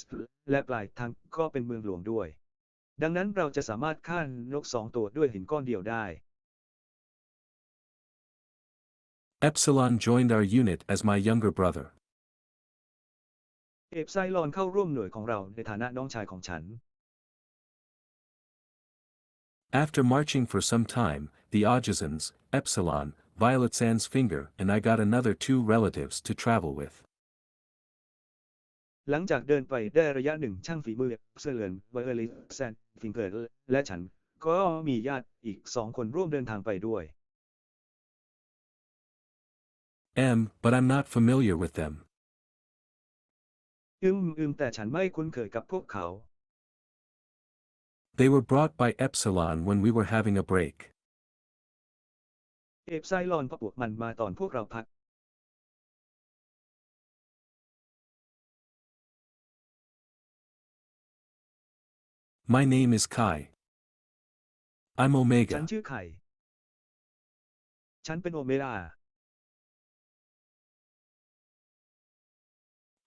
และปลายทางก็เป็นเมืองหลวงด้วย ดังนั้นเราจะสามารถฆ่านก2 ตัวด้วยหินก้อนเดียวได้ Epsilon joined our unit as my younger brother. เอฟไซลอนเข้าร่วมหน่วยของเราในฐานะน้องชายของฉัน After marching for some time, the Ojazans, Epsilon, Violet Sand's finger, and I got another 2 relatives to travel with. หลังจากเดินไปได้ระยะหนึ่งช่างฝีมือเซอร์ไวโอลิแซนฟิงเกอร์และฉันก็มีญาติอีก2 คนร่วมเดินทางไปด้วย But I'm not familiar with them. แต่ฉันไม่คุ้นเคยกับพวกเขา They were brought by Epsilon when we were having a break. เอฟไซลอนพวกมันมาตอนพวกเราพัก My name is Kai. I'm ฉัน Omega. ชื่อไข่ ฉันเป็นโอเมร่า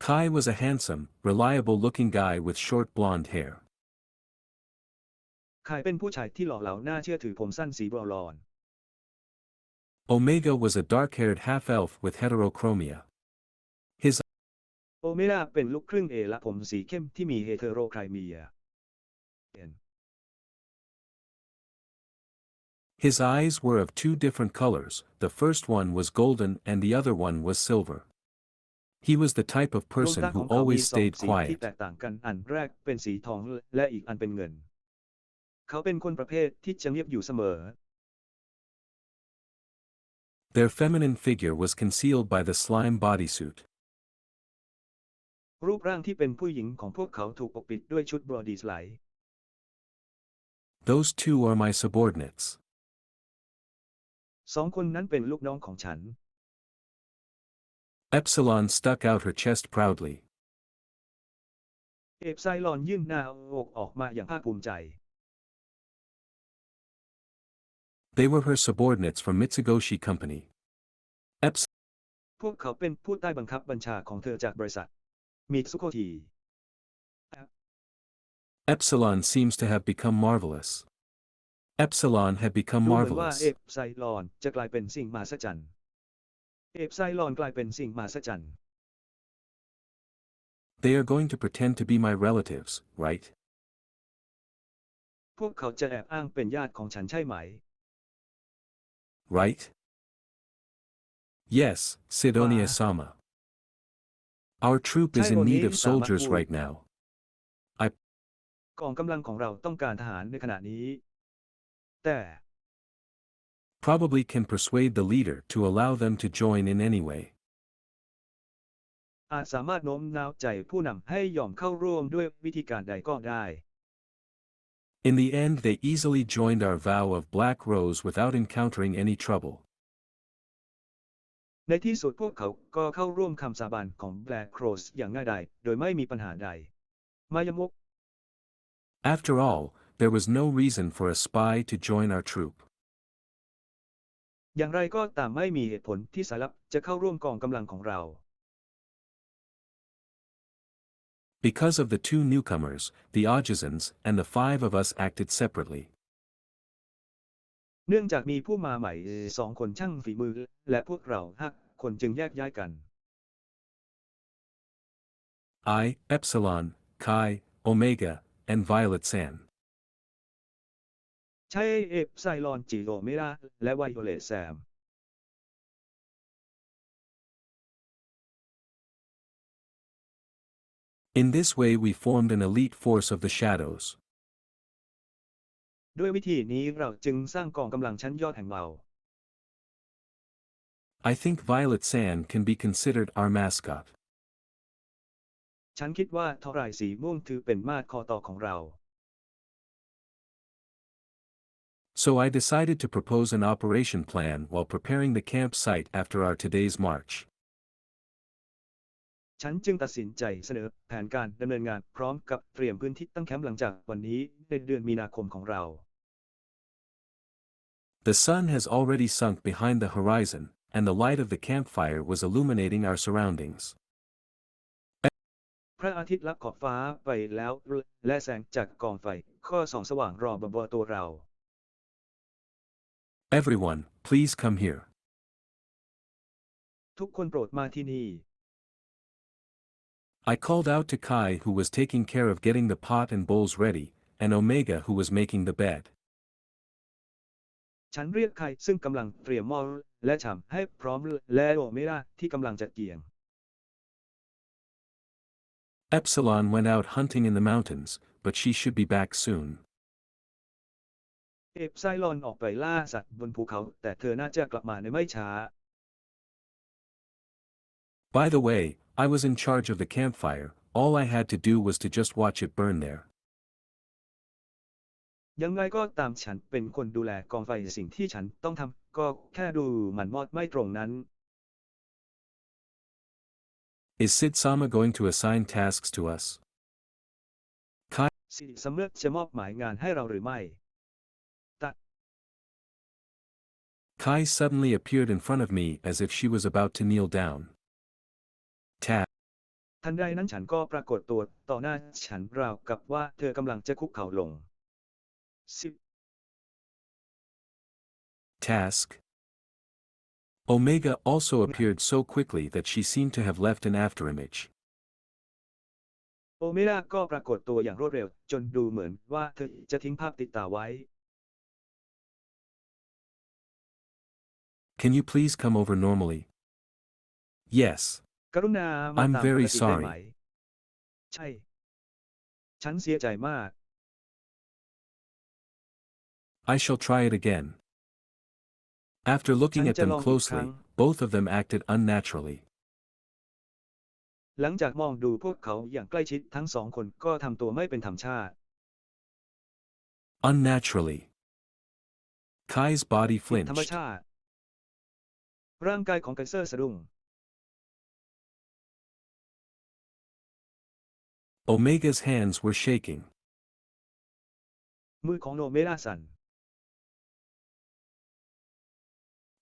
Kai was a handsome, reliable-looking guy with short blonde hair. ไข่เป็นผู้ชายที่หล่อเหลาน่าเชื่อถือผมสั้นสีบรอนซ์ Omega was a dark-haired half-elf with heterochromia. โอเมร่าเป็นลูกครึ่งและผมสีเข้มที่มีเฮเทโรไครเมีย His eyes were of 2 different colors, the first one was golden and the other one was silver. He was the type of ดวง person ตาข who องเขามี always 2 stayed สีที่ quiet. แตกต่างกันอันแรกเป็นสีทองและอีกอันเป็นเงิน เขาเป็นคนประเภทที่จะเงียบอยู่เสมอ Their feminine figure was concealed by the slime bodysuit. รูปร่างที่เป็นผู้หญิงของพวกเขาถูกปกปิดด้วยชุดบอดี้สไลด์ Those 2 are my subordinates. 2 คนนั้นเป็นลูกน้องของฉัน Epsilon stuck out her chest proudly. เอฟไซลอนยื่นหน้าอกออกมาอย่างภาคภูมิใจ They were her subordinates from Mitsugoshi Company. พวกเขาเป็นผู้ใต้บังคับบัญชาของเธอจากบริษัทมิตซุโกชิ Epsilon seems to have become marvelous. Epsilon had become ดูเหมือนว่า marvelous. เอฟไซลอนจะกลายเป็นสิ่งมหัศจรรย์ เอฟไซลอนกลายเป็นสิ่งมหัศจรรย์ They are going to pretend to be my relatives, right? พวกเขาจะแอบอ้างเป็นญาติของฉันใช่ไหม Right? Yes, Sidonia-sama. Our troop is in need of soldiers right now. กองกำลังของเราต้องการทหารในขณะนี้ แต่ Probably can persuade the leader to allow them to join in anyway. อาจสามารถโน้มน้าวใจผู้นำให้ยอมเข้าร่วมด้วยวิธีการใดก็ได้ In the end, they easily joined our vow of Black Rose without encountering any trouble. ในที่สุดพวกเขาก็เข้าร่วมคำสาบานของ Black Rose อย่างง่ายดายโดยไม่มีปัญหาใดมายมก After all, there was no reason for a spy to join our troop. อย่างไรก็ตามไม่มีเหตุผลที่สายลับจะเข้าร่วมกองกำลังของเรา Because of the two newcomers, the Ojizans, and the five of us acted separately. เนื่องจากมีผู้มาใหม่2 คนช่างฝีมือและพวกเรา5 คนจึงแยกย้ายกัน I, Epsilon, Chi, Omega, and Violet San. ใช้เอฟไซลอนจิโอเมราและไวโอเลตแซม In this way we formed an elite force of the shadows. ด้วยวิธีนี้เราจึงสร้างกองกำลังชั้นยอดแห่งเรา I think Violet San can be considered our mascot. ฉันคิดว่าทอไรายสีม่วงถือเป็นมาดคอต่อของเรา So I decided to propose an operation plan while preparing the campsite after our today's march. ฉันจึงตัดสินใจเสนอแผนการดำเนินงานพร้อมกับเตรียมพื้นที่ตั้งแคมป์หลังจากวันนี้ในเดือนมีนาคมของเรา The sun has already sunk behind the horizon, and the light of the campfire was illuminating our surroundings. พระอาทิตย์ลับขอบฟ้าไปแล้วและแสงจากกองไฟก็ส่องสว่างรอบตัวเรา Everyone, please come here. ทุกคนโปรดมาที่นี่ I called out to Kai, who was taking care of getting the pot and bowls ready, and Omega, who was making the bed. ฉันเรียกใครซึ่งกำลังเตรียมหม้อและชามให้พร้อมและโอเมราที่กำลังจัดเกียง Epsilon went out hunting in the mountains, but she should be back soon. เอฟไซลอนออกไปล่าสัตว์บนภูเขาแต่เธอน่าจะกลับมาในไม่ช้า By the way, I was in charge of the campfire. All I had to do was to just watch it burn there. ยังไงก็ตามฉันเป็นคนดูแลกองไฟสิ่งที่ฉันต้องทำก็แค่ดูมันมอดไหม้ตรงนั้น Is Sid Sama going to assign tasks to us? Kai สิสำเร็จจะมอบหมายงานให้เราหรือไม่ Kai suddenly appeared in front of me as if she was about to kneel down. Tap. ทันใดนั้นฉันก็ปรากฏตัวต่อหน้าฉันราวกับว่าเธอกำลังจะคุกเข่าลง Task. Omega also appeared so quickly that she seemed to have left an afterimage. โอเมราก็ปรากฏตัวอย่างรวดเร็วจนดูเหมือนว่าเธอจะทิ้งภาพติดตาไว้ Can you please come over normally? Yes. กรุณามา I'm ตามป very กติได้ไหม sorry. ใช่ ฉันเสียใจมาก I shall try it again. After looking at them closely, both of them acted unnaturally. หลังจากมองดูพวกเขาอย่างใกล้ชิดทั้ง2 คนก็ทำตัวไม่เป็นธรรมชาติ Unnaturally. Kai's body ธรรม flinched. ชาติ ร่างกายของไกเซอร์สะดุ้ง Omega's hands were shaking. มือของโนเมราสั่น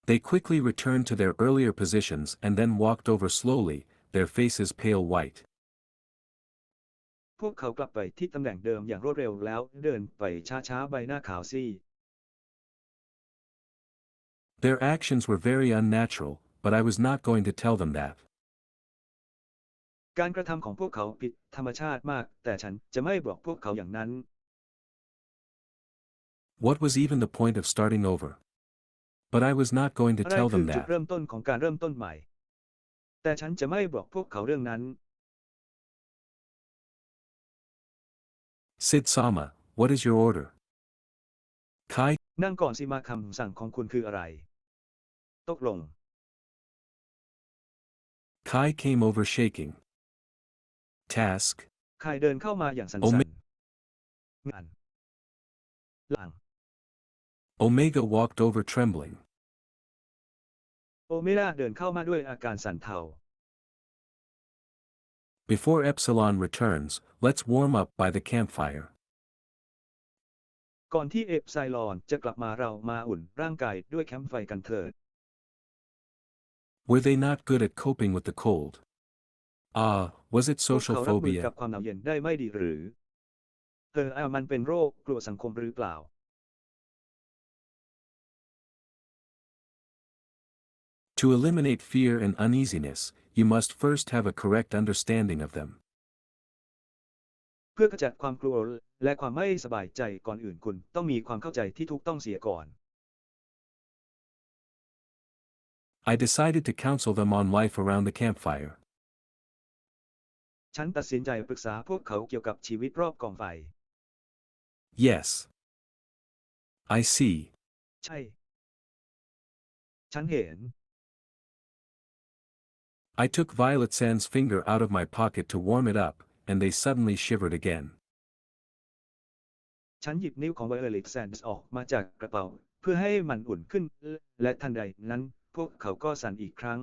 They quickly returned to their earlier positions and then walked over slowly, their faces pale white. พวกเขากลับไปที่ตำแหน่งเดิมอย่างรวดเร็วแล้วเดินไปช้าๆใบหน้าขาวซีด Their actions were very unnatural, but I was not going to tell them that. การกระทำของพวกเขาผิดธรรมชาติมากแต่ฉันจะไม่บอกพวกเขาอย่างนั้น What was even the point of starting over? But I was not going to อะไร tell คื them อจุด that. เริ่มต้นของการเริ่มต้นใหม่ แต่ฉันจะไม่บอกพวกเขาเรื่องนั้น Sid Sama, what is your order? Kai, นั่งก่อนสิมาคำสั่งของคุณคืออะไร ตกลง Kai came over shaking. Task. ใครเดินเข้ามาอย่างสั่น Ome- ๆงานหลัง Omega walked over trembling. โอเมร่าเดินเข้ามาด้วยอาการสั่นเทา Before Epsilon returns, let's warm up by the campfire. ก่อนที่เอฟไซลอนจะกลับมาเรามาอุ่นร่างกายด้วยแคมป์ไฟกันเถิด Were they not good at coping with the cold? Was it พวก social เขารับมือ phobia? กับความหนาวเย็นได้ไม่ดีหรือมันเป็นโรคกลัวสังคมหรือเปล่า To eliminate fear and uneasiness, you must first have a correct understanding of them. เพื่อขจัดความกลัวและความไม่สบายใจก่อนอื่นคุณต้องมีความเข้าใจที่ถูกต้องเสียก่อน I decided to counsel them on life around the campfire. ฉันตัดสินใจปรึกษาพวกเขาเกี่ยวกับชีวิตรอบกองไฟ Yes. I see. ใช่ ฉันเห็น I took Violet Sand's finger out of my pocket to warm it up, and they suddenly shivered again. ฉันหยิบนิ้วของไวโอเลตแซนด์ออกมาจากกระเป๋าเพื่อให้มันอุ่นขึ้นและทันใดนั้นพวกเขาก็สั่นอีกครั้ง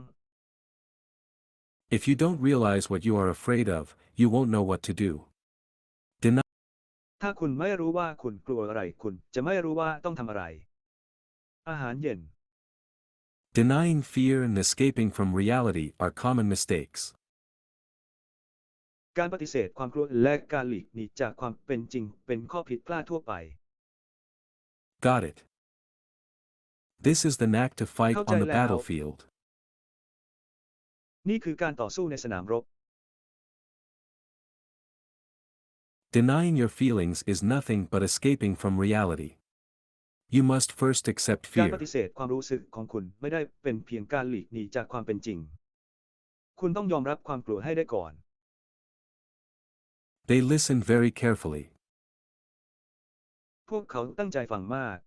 If you don't realize what you are afraid of, you won't know what to do. ถ้าคุณไม่รู้ว่าคุณกลัวอะไรคุณจะไม่รู้ว่าต้องทำอะไร อาหารเย็น Denying fear and escaping from reality are common mistakes. การปฏิเสธความกลัวและการหลีกหนีจากความเป็นจริงเป็นข้อผิดพลาดทั่วไป Got it. This is the knack to fight เข้าใจ on the แล้ว battlefield. นี่คือการต่อสู้ในสนามรบ Denying your feelings is nothing but escaping from reality. You must first accept การ fear. ปฏิเสธความรู้สึกของคุณไม่ได้เป็นเพียงการหลีกหนีจากความเป็นจริง คุณต้องยอมรับความกลัวให้ได้ก่อน They listened very carefully. พวกเขาตั้งใจฟังมาก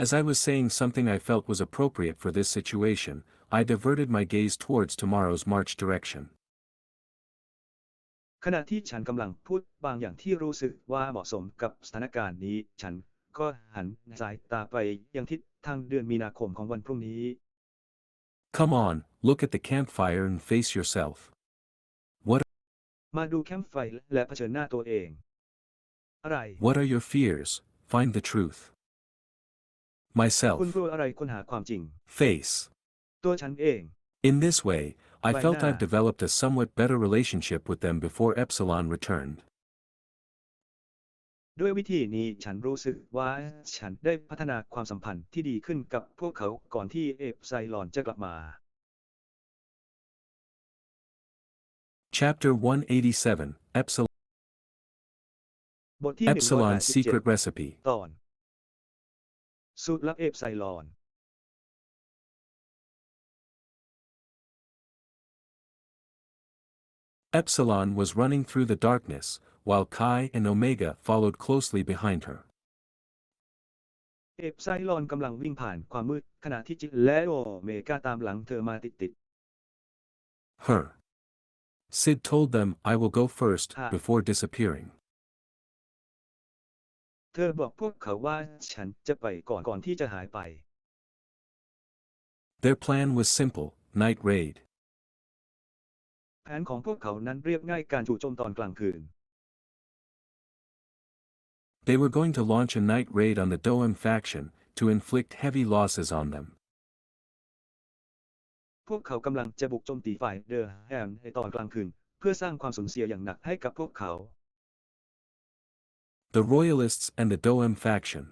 As I was saying something I felt was appropriate for this situation, I diverted my gaze towards tomorrow's march direction. ขณะที่ฉันกำลังพูดบางอย่างที่รู้สึกว่าเหมาะสมกับสถานการณ์นี้ฉันก็หันสายตาไปยังทิศทางเดือนมีนาคมของวันพรุ่งนี้ Come on, look at the campfire and face yourself. มาดูแคมป์ไฟและเผชิญหน้าตัวเอง อะไร What are your fears? Find the truth. คุณ Myself. กลัวอะไรคุณหาความจริง Face. ตัวฉันเอง In this way, I By felt now. I've developed a somewhat better relationship with them before Epsilon returned. ด้วยวิธีนี้ฉันรู้สึกว่าฉันได้พัฒนาความสัมพันธ์ที่ดีขึ้นกับพวกเขาก่อนที่เอฟไซลอนจะกลับมา Chapter 187, Epsilon. บทที่ Epsilon's 187 Secret Recipe. ตอนสูตรลับเอฟไซลอน Epsilon was running through the darkness, while Chi and Omega followed closely behind her. เอฟไซลอนกำลังวิ่งผ่านความมืดขณะที่จิและโอเมก้าตามหลังเธอมาติด Her. Sid told them I will go first, Ah. before disappearing. ๆเธอบอกพวกเขาว่าฉันจะไปก่อนที่จะหายไป Their plan was simple, night raid. แผนของพวกเขานั้นเรียบง่ายการจู่โจมตอนกลางคืน They were going to launch a night raid on the Doem faction, to inflict heavy losses on them. พวกเขากำลังจะบุกโจมตีฝ่ายเดอแฮมในตอนกลางคืนเพื่อสร้างความสูญเสียอย่างหนักให้กับพวกเขา The Royalists and the Doem faction.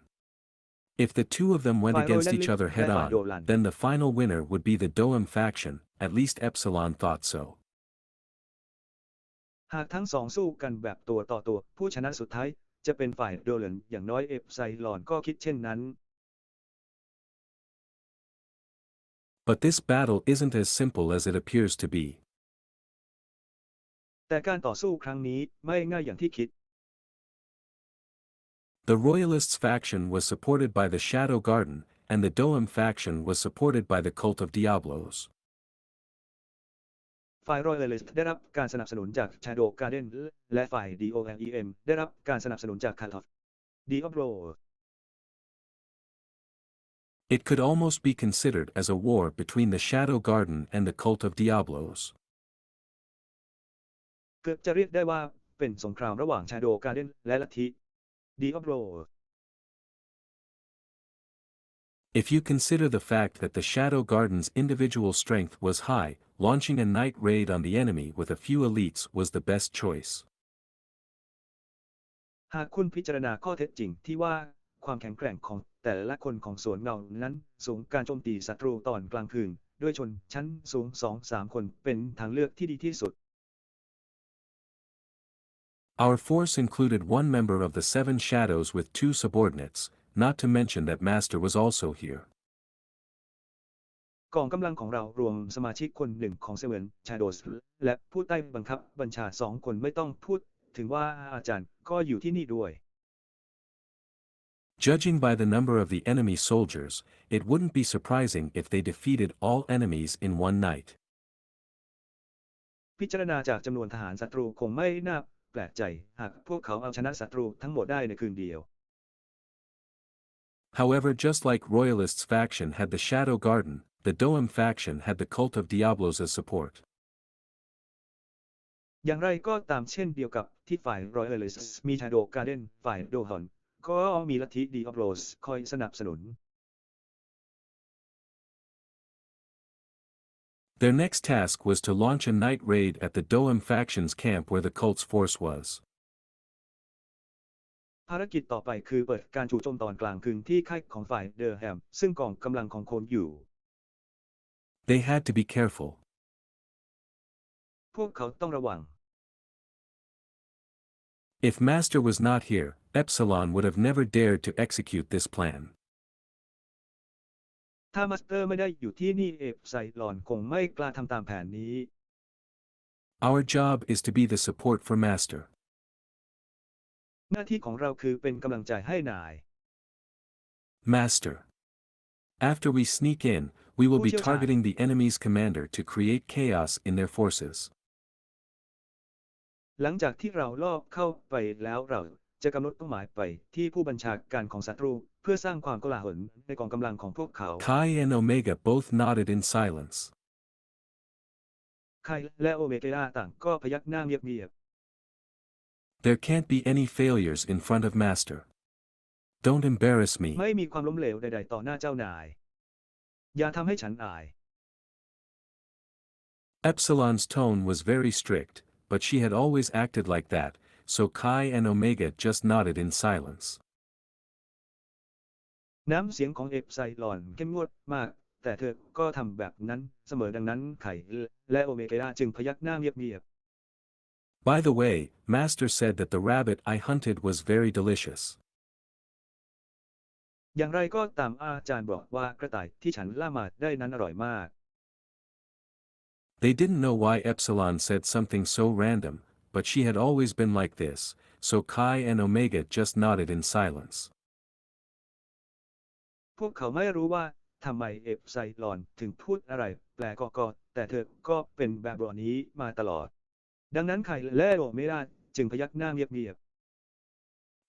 If the two of them wentฝ่าย against โรยัล each ลิสต์ other และฝ่าย head-on, โดลัน then the final winner would be the Doem faction, at least Epsilon thought so. หากทั้งสองสู้กันแบบตัวต่อตัวผู้ชนะสุดท้ายจะเป็นฝ่ายโดลันอย่างน้อยเอฟไซลอนก็คิดเช่นนั้น But this battle isn't as simple as it appears to be. แต่การต่อสู้ครั้งนี้ไม่ง่ายอย่างที่คิด The Royalists faction was supported by the Shadow Garden, and the Doem faction was supported by the Cult of Diablos. ฝ่าย Royalist ได้รับการสนับสนุนจาก Shadow Garden และฝ่าย DOLEM ได้รับการสนับสนุนจาก Cut of Diablo It could almost be considered as a war between the Shadow Garden and the cult of Diablos. เกือบจะเรียกได้ว่าเป็นสงครามระหว่าง Shadow Garden และลัทธิ Diablo If you consider the fact that the Shadow Garden's individual strength was high, launching a night raid on the enemy with a few elites was the best choice. หากคุณพิจารณาข้อเท็จจริงที่ว่าความแข็งแกร่งของแต่ละคนของสวนเงานั้นสูงการโจมตีศัตรูตอนกลางคืนด้วยชนชั้นสูง 2-3 คนเป็นทางเลือกที่ดีที่สุด Our force included one member of the Seven Shadows with two subordinates, not to mention that Master was also here. กองกำลังของเรารวมสมาชิกคนหนึ่งของ Seven Shadows และผู้ใต้บังคับบัญชา2 คนไม่ต้องพูดถึงว่าอาจารย์ก็อยู่ที่นี่ด้วย Judging by the number of the enemy soldiers, it wouldn't be surprising if they defeated all enemies in one night. พิจารณาจากจำนวนทหารศัตรูคงไม่น่าแปลกใจหากพวกเขาเอาชนะศัตรูทั้งหมดได้ในคืนเดียว However, just like Royalists' faction had the Shadow Garden, the Doem faction had the cult of Diablos as support. อย่างไรก็ตามเช่นเดียวกับที่ฝ่าย Royalists มี Shadow Garden ฝ่าย Doem ก็มีลัทธิ Diablos คอยสนับสนุน Their next task was to launch a night raid at the Doem faction's camp where the cult's force was. ภารกิจต่อไปคือเปิดการจู่โจมตอนกลางคืนที่ค่ายของฝ่ายเดอแฮมซึ่งกองกำลังของโคนอยู่ They had to be careful. พวกเขาต้องระวัง If Master was not here, Epsilon would have never dared to execute this plan. ถ้ามาสเตอร์ไม่ได้อยู่ที่นี่เอฟไซลอนคงไม่กล้าทำตามแผนนี้ Our job is to be the support for Master. หน้าที่ของเราคือเป็นกำลังใจให้นาย Master. After we sneak in, we will be targeting the enemy's commander to create chaos in their forces. หลังจากที่เราลอบเข้าไปแล้วเราจะกำหนดเป้าหมายไปที่ผู้บัญชาการของศัตรูเพื่อสร้างความโกลาหลในกองกำลังของพวกเขา Kai and Omega both nodded in silence. ไคและโอเมเกาต่างก็พยักหน้าเงียบ There can't be any failures in front of Master. Don't embarrass me. ๆไม่มีความล้มเหลวใดๆต่อหน้าเจ้านายอย่าทำให้ฉันอาย Epsilon's tone was very strict, but she had always acted like that, so Kai and Omega just nodded in silence. น้ำเสียงของเอฟไซลอนเข้มงวดมากแต่เธอก็ทำแบบนั้นเสมอดังนั้นไข่และโอเมเกาจึงพยักหน้าเงียบ By the way, Master said that the rabbit I hunted was very delicious. ๆอย่างไรก็ตามอาจารย์บอกว่ากระต่ายที่ฉันล่ามาได้นั้นอร่อยมาก They didn't know why Epsilon said something so random, but she had always been like this, so Kai and Omega just nodded in silence. พวกเขาไม่รู้ว่าทำไมเอฟไซลอนถึงพูดอะไรแปลกๆแต่เธอก็เป็นแบบนี้มาตลอดดังนั้นไข่และโอเมกาจึงพยักหน้าเงียบ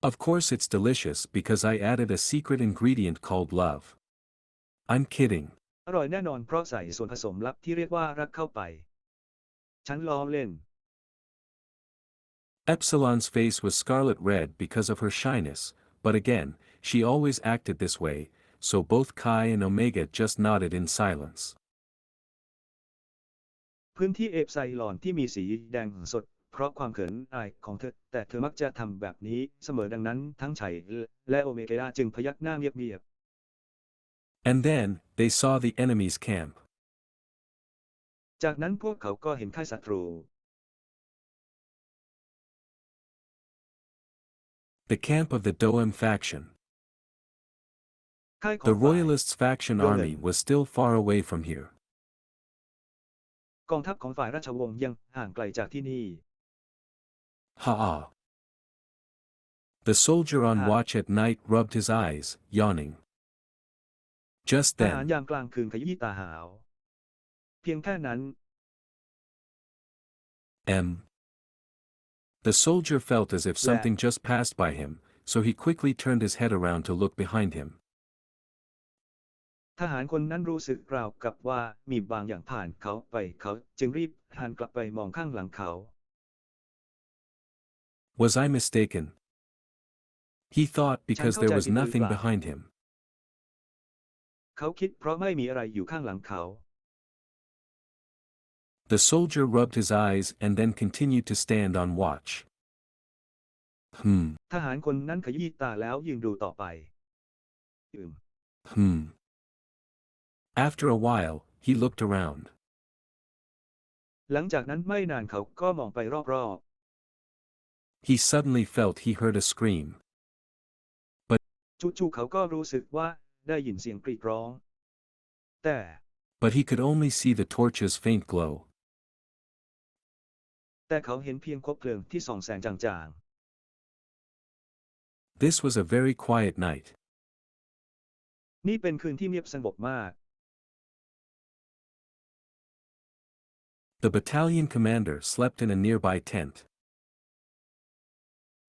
Of course it's delicious because I added a secret ingredient called love. I'm kidding. ๆอร่อยแน่นอนเพราะใส่ส่วนผสมลับที่เรียกว่ารักเข้าไปฉันล้อเล่น Epsilon's face was scarlet red because of her shyness, but again, she always acted this way, so both Kai and Omega just nodded in silence. พื้นที่เอฟไซลอนที่มีสีแดงสดเพราะความเขินอายของเธอแต่เธอมักจะทำแบบนี้เสมอดังนั้นทั้งไฉและโอเมเกาจึงพยักหน้าเงียบ And then, they saw the enemy's camp. ๆจากนั้นพวกเขาก็เห็นค่ายศัตรู The camp of the Doem faction. ค่ายของ The ฝ่าย Royalists' faction Doem army was still far away from here. กองทัพของฝ่ายราชวงศ์ยังห่างไกลจากที่นี่ Ha-ah. The soldier on Ah. watch at night rubbed his eyes, yawning. Just ทหาร then, ยามกลางคืนขยี้ตาหาวเพียงแค่นั้น The soldier felt as if และ something just passed by him, so he quickly turned his head around to look behind him. ทหารคนนั้นรู้สึกราวกับว่ามีบางอย่างผ่านเขาไปเขาจึงรีบหันกลับไปมองข้างหลังเขา Was I mistaken? He thought because there was nothing behind him. เขาคิดเพราะไม่มีอะไรอยู่ข้างหลังเขา The soldier rubbed his eyes and then continued to stand on watch. ทหารคนนั้นขยี้ตาแล้วยืนดูต่อไป After a while, he looked around. หลังจากนั้นไม่นานเขาก็มองไปรอบ He suddenly felt he heard a scream. ๆจู่ๆเขาก็รู้สึกว่าได้ยินเสียงกรีดร้อง แต่ But he could only see the torch's faint glow. แต่เขาเห็นเพียงคบเพลิงที่ส่องแสงจาง This was a very quiet night. ๆนี่เป็นคืนที่เงียบสงบมาก The battalion commander slept in a nearby tent.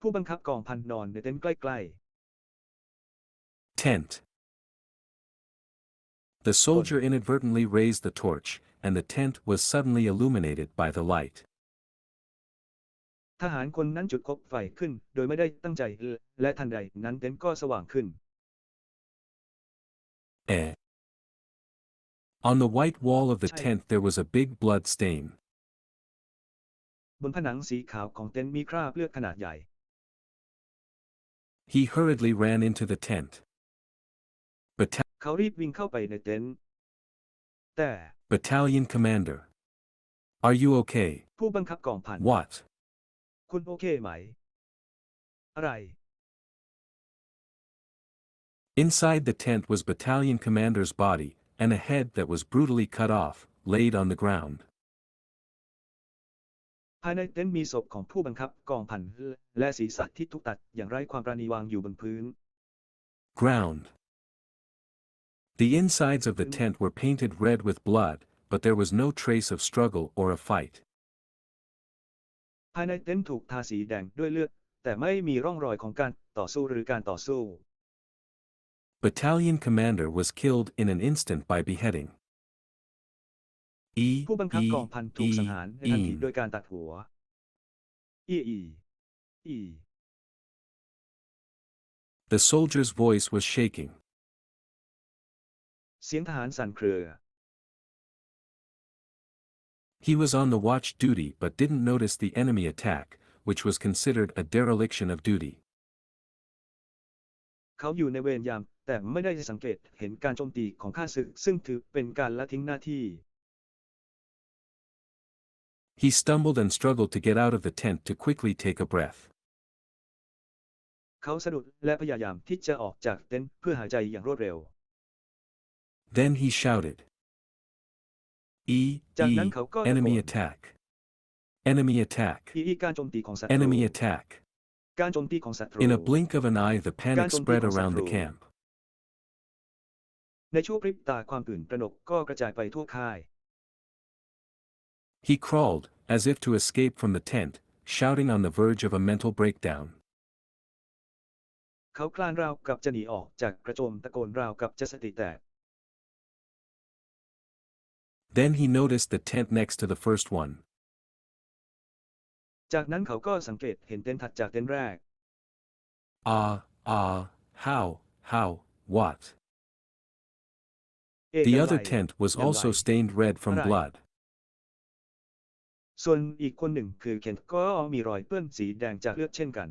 ผู้บังคับกองพันนอนในเต็นท์ใกล้ Tent. The soldier inadvertently raised the torch, and the tent was suddenly illuminated by the light. ๆ ทหารคนนั้นจุดคบไฟขึ้นโดยไม่ได้ตั้งใจและทันใดนั้นเต็นท์ก็สว่างขึ้น On the white wall of the tent there was a big blood stain. บนผนังสีขาวของเต็นท์มีคราบเลือดขนาดใหญ่ He hurriedly ran into the tent. เขารีบวิ่งเข้าไปในเต็นท์แต่ Battalion commander. Are you okay? ผู้บังคับกองพัน What? คุณโอเคไหม อะไร Inside the tent was battalion commander's body, and a head that was brutally cut off, laid on the ground. ภายในเต็นท์มีศพของผู้บังคับกองพันและศีรษะที่ถูกตัดอย่างไร้ความปราณีวางอยู่บนพื้น Ground. The insides of the tent were painted red with blood, but there was no trace of struggle or a fight. ภายในเต็นท์ถูกทาสีแดงด้วยเลือดแต่ไม่มีร่องรอยของการต่อสู้หรือการต่อสู้ Battalion commander was killed in an instant by beheading. ผู้บังคับกองพันถูกสังหารในทันทีโดยการตัดหัว The soldier's voice was shaking. เสียงทหารสั่นเครือ He was on the watch duty but didn't notice the enemy attack, which was considered a dereliction of duty. เขาอยู่ในเวรยามแต่ไม่ได้สังเกตเห็นการโจมตีของข้าศึกซึ่งถือเป็นการละทิ้งหน้าที่ He stumbled and struggled to get out of the tent to quickly take a breath. เขาสะดุดและพยายามที่จะออกจากเต็นท์เพื่อหายใจอย่างรวดเร็ว Then he shouted. จากนั้นเขาก็ตะโกน Enemy attack. Enemy attack. การโจมตีของศัตรู Enemy attack. การโจมตีของศัตรู In a blink of an eye the panic spread around the camp. ในชั่วพริบตาความตื่นตระหนกก็กระจายไปทั่วค่าย He crawled, as if to escape from the tent, shouting on the verge of a mental breakdown. เขาคลานราวกับจะหนีออกจากกระโจมตะโกนราวกับจะสติแตก Then he noticed the tent next to the first one. จากนั้นเขาก็สังเกตเห็นเต็นท์ถัดจากเต็นท์แรก How, what? The other tent was also stained red from blood. ส่วนอีกคนหนึ่งคือเคนก็มีรอยเปื้อนสีแดงจากเลือดเช่นกัน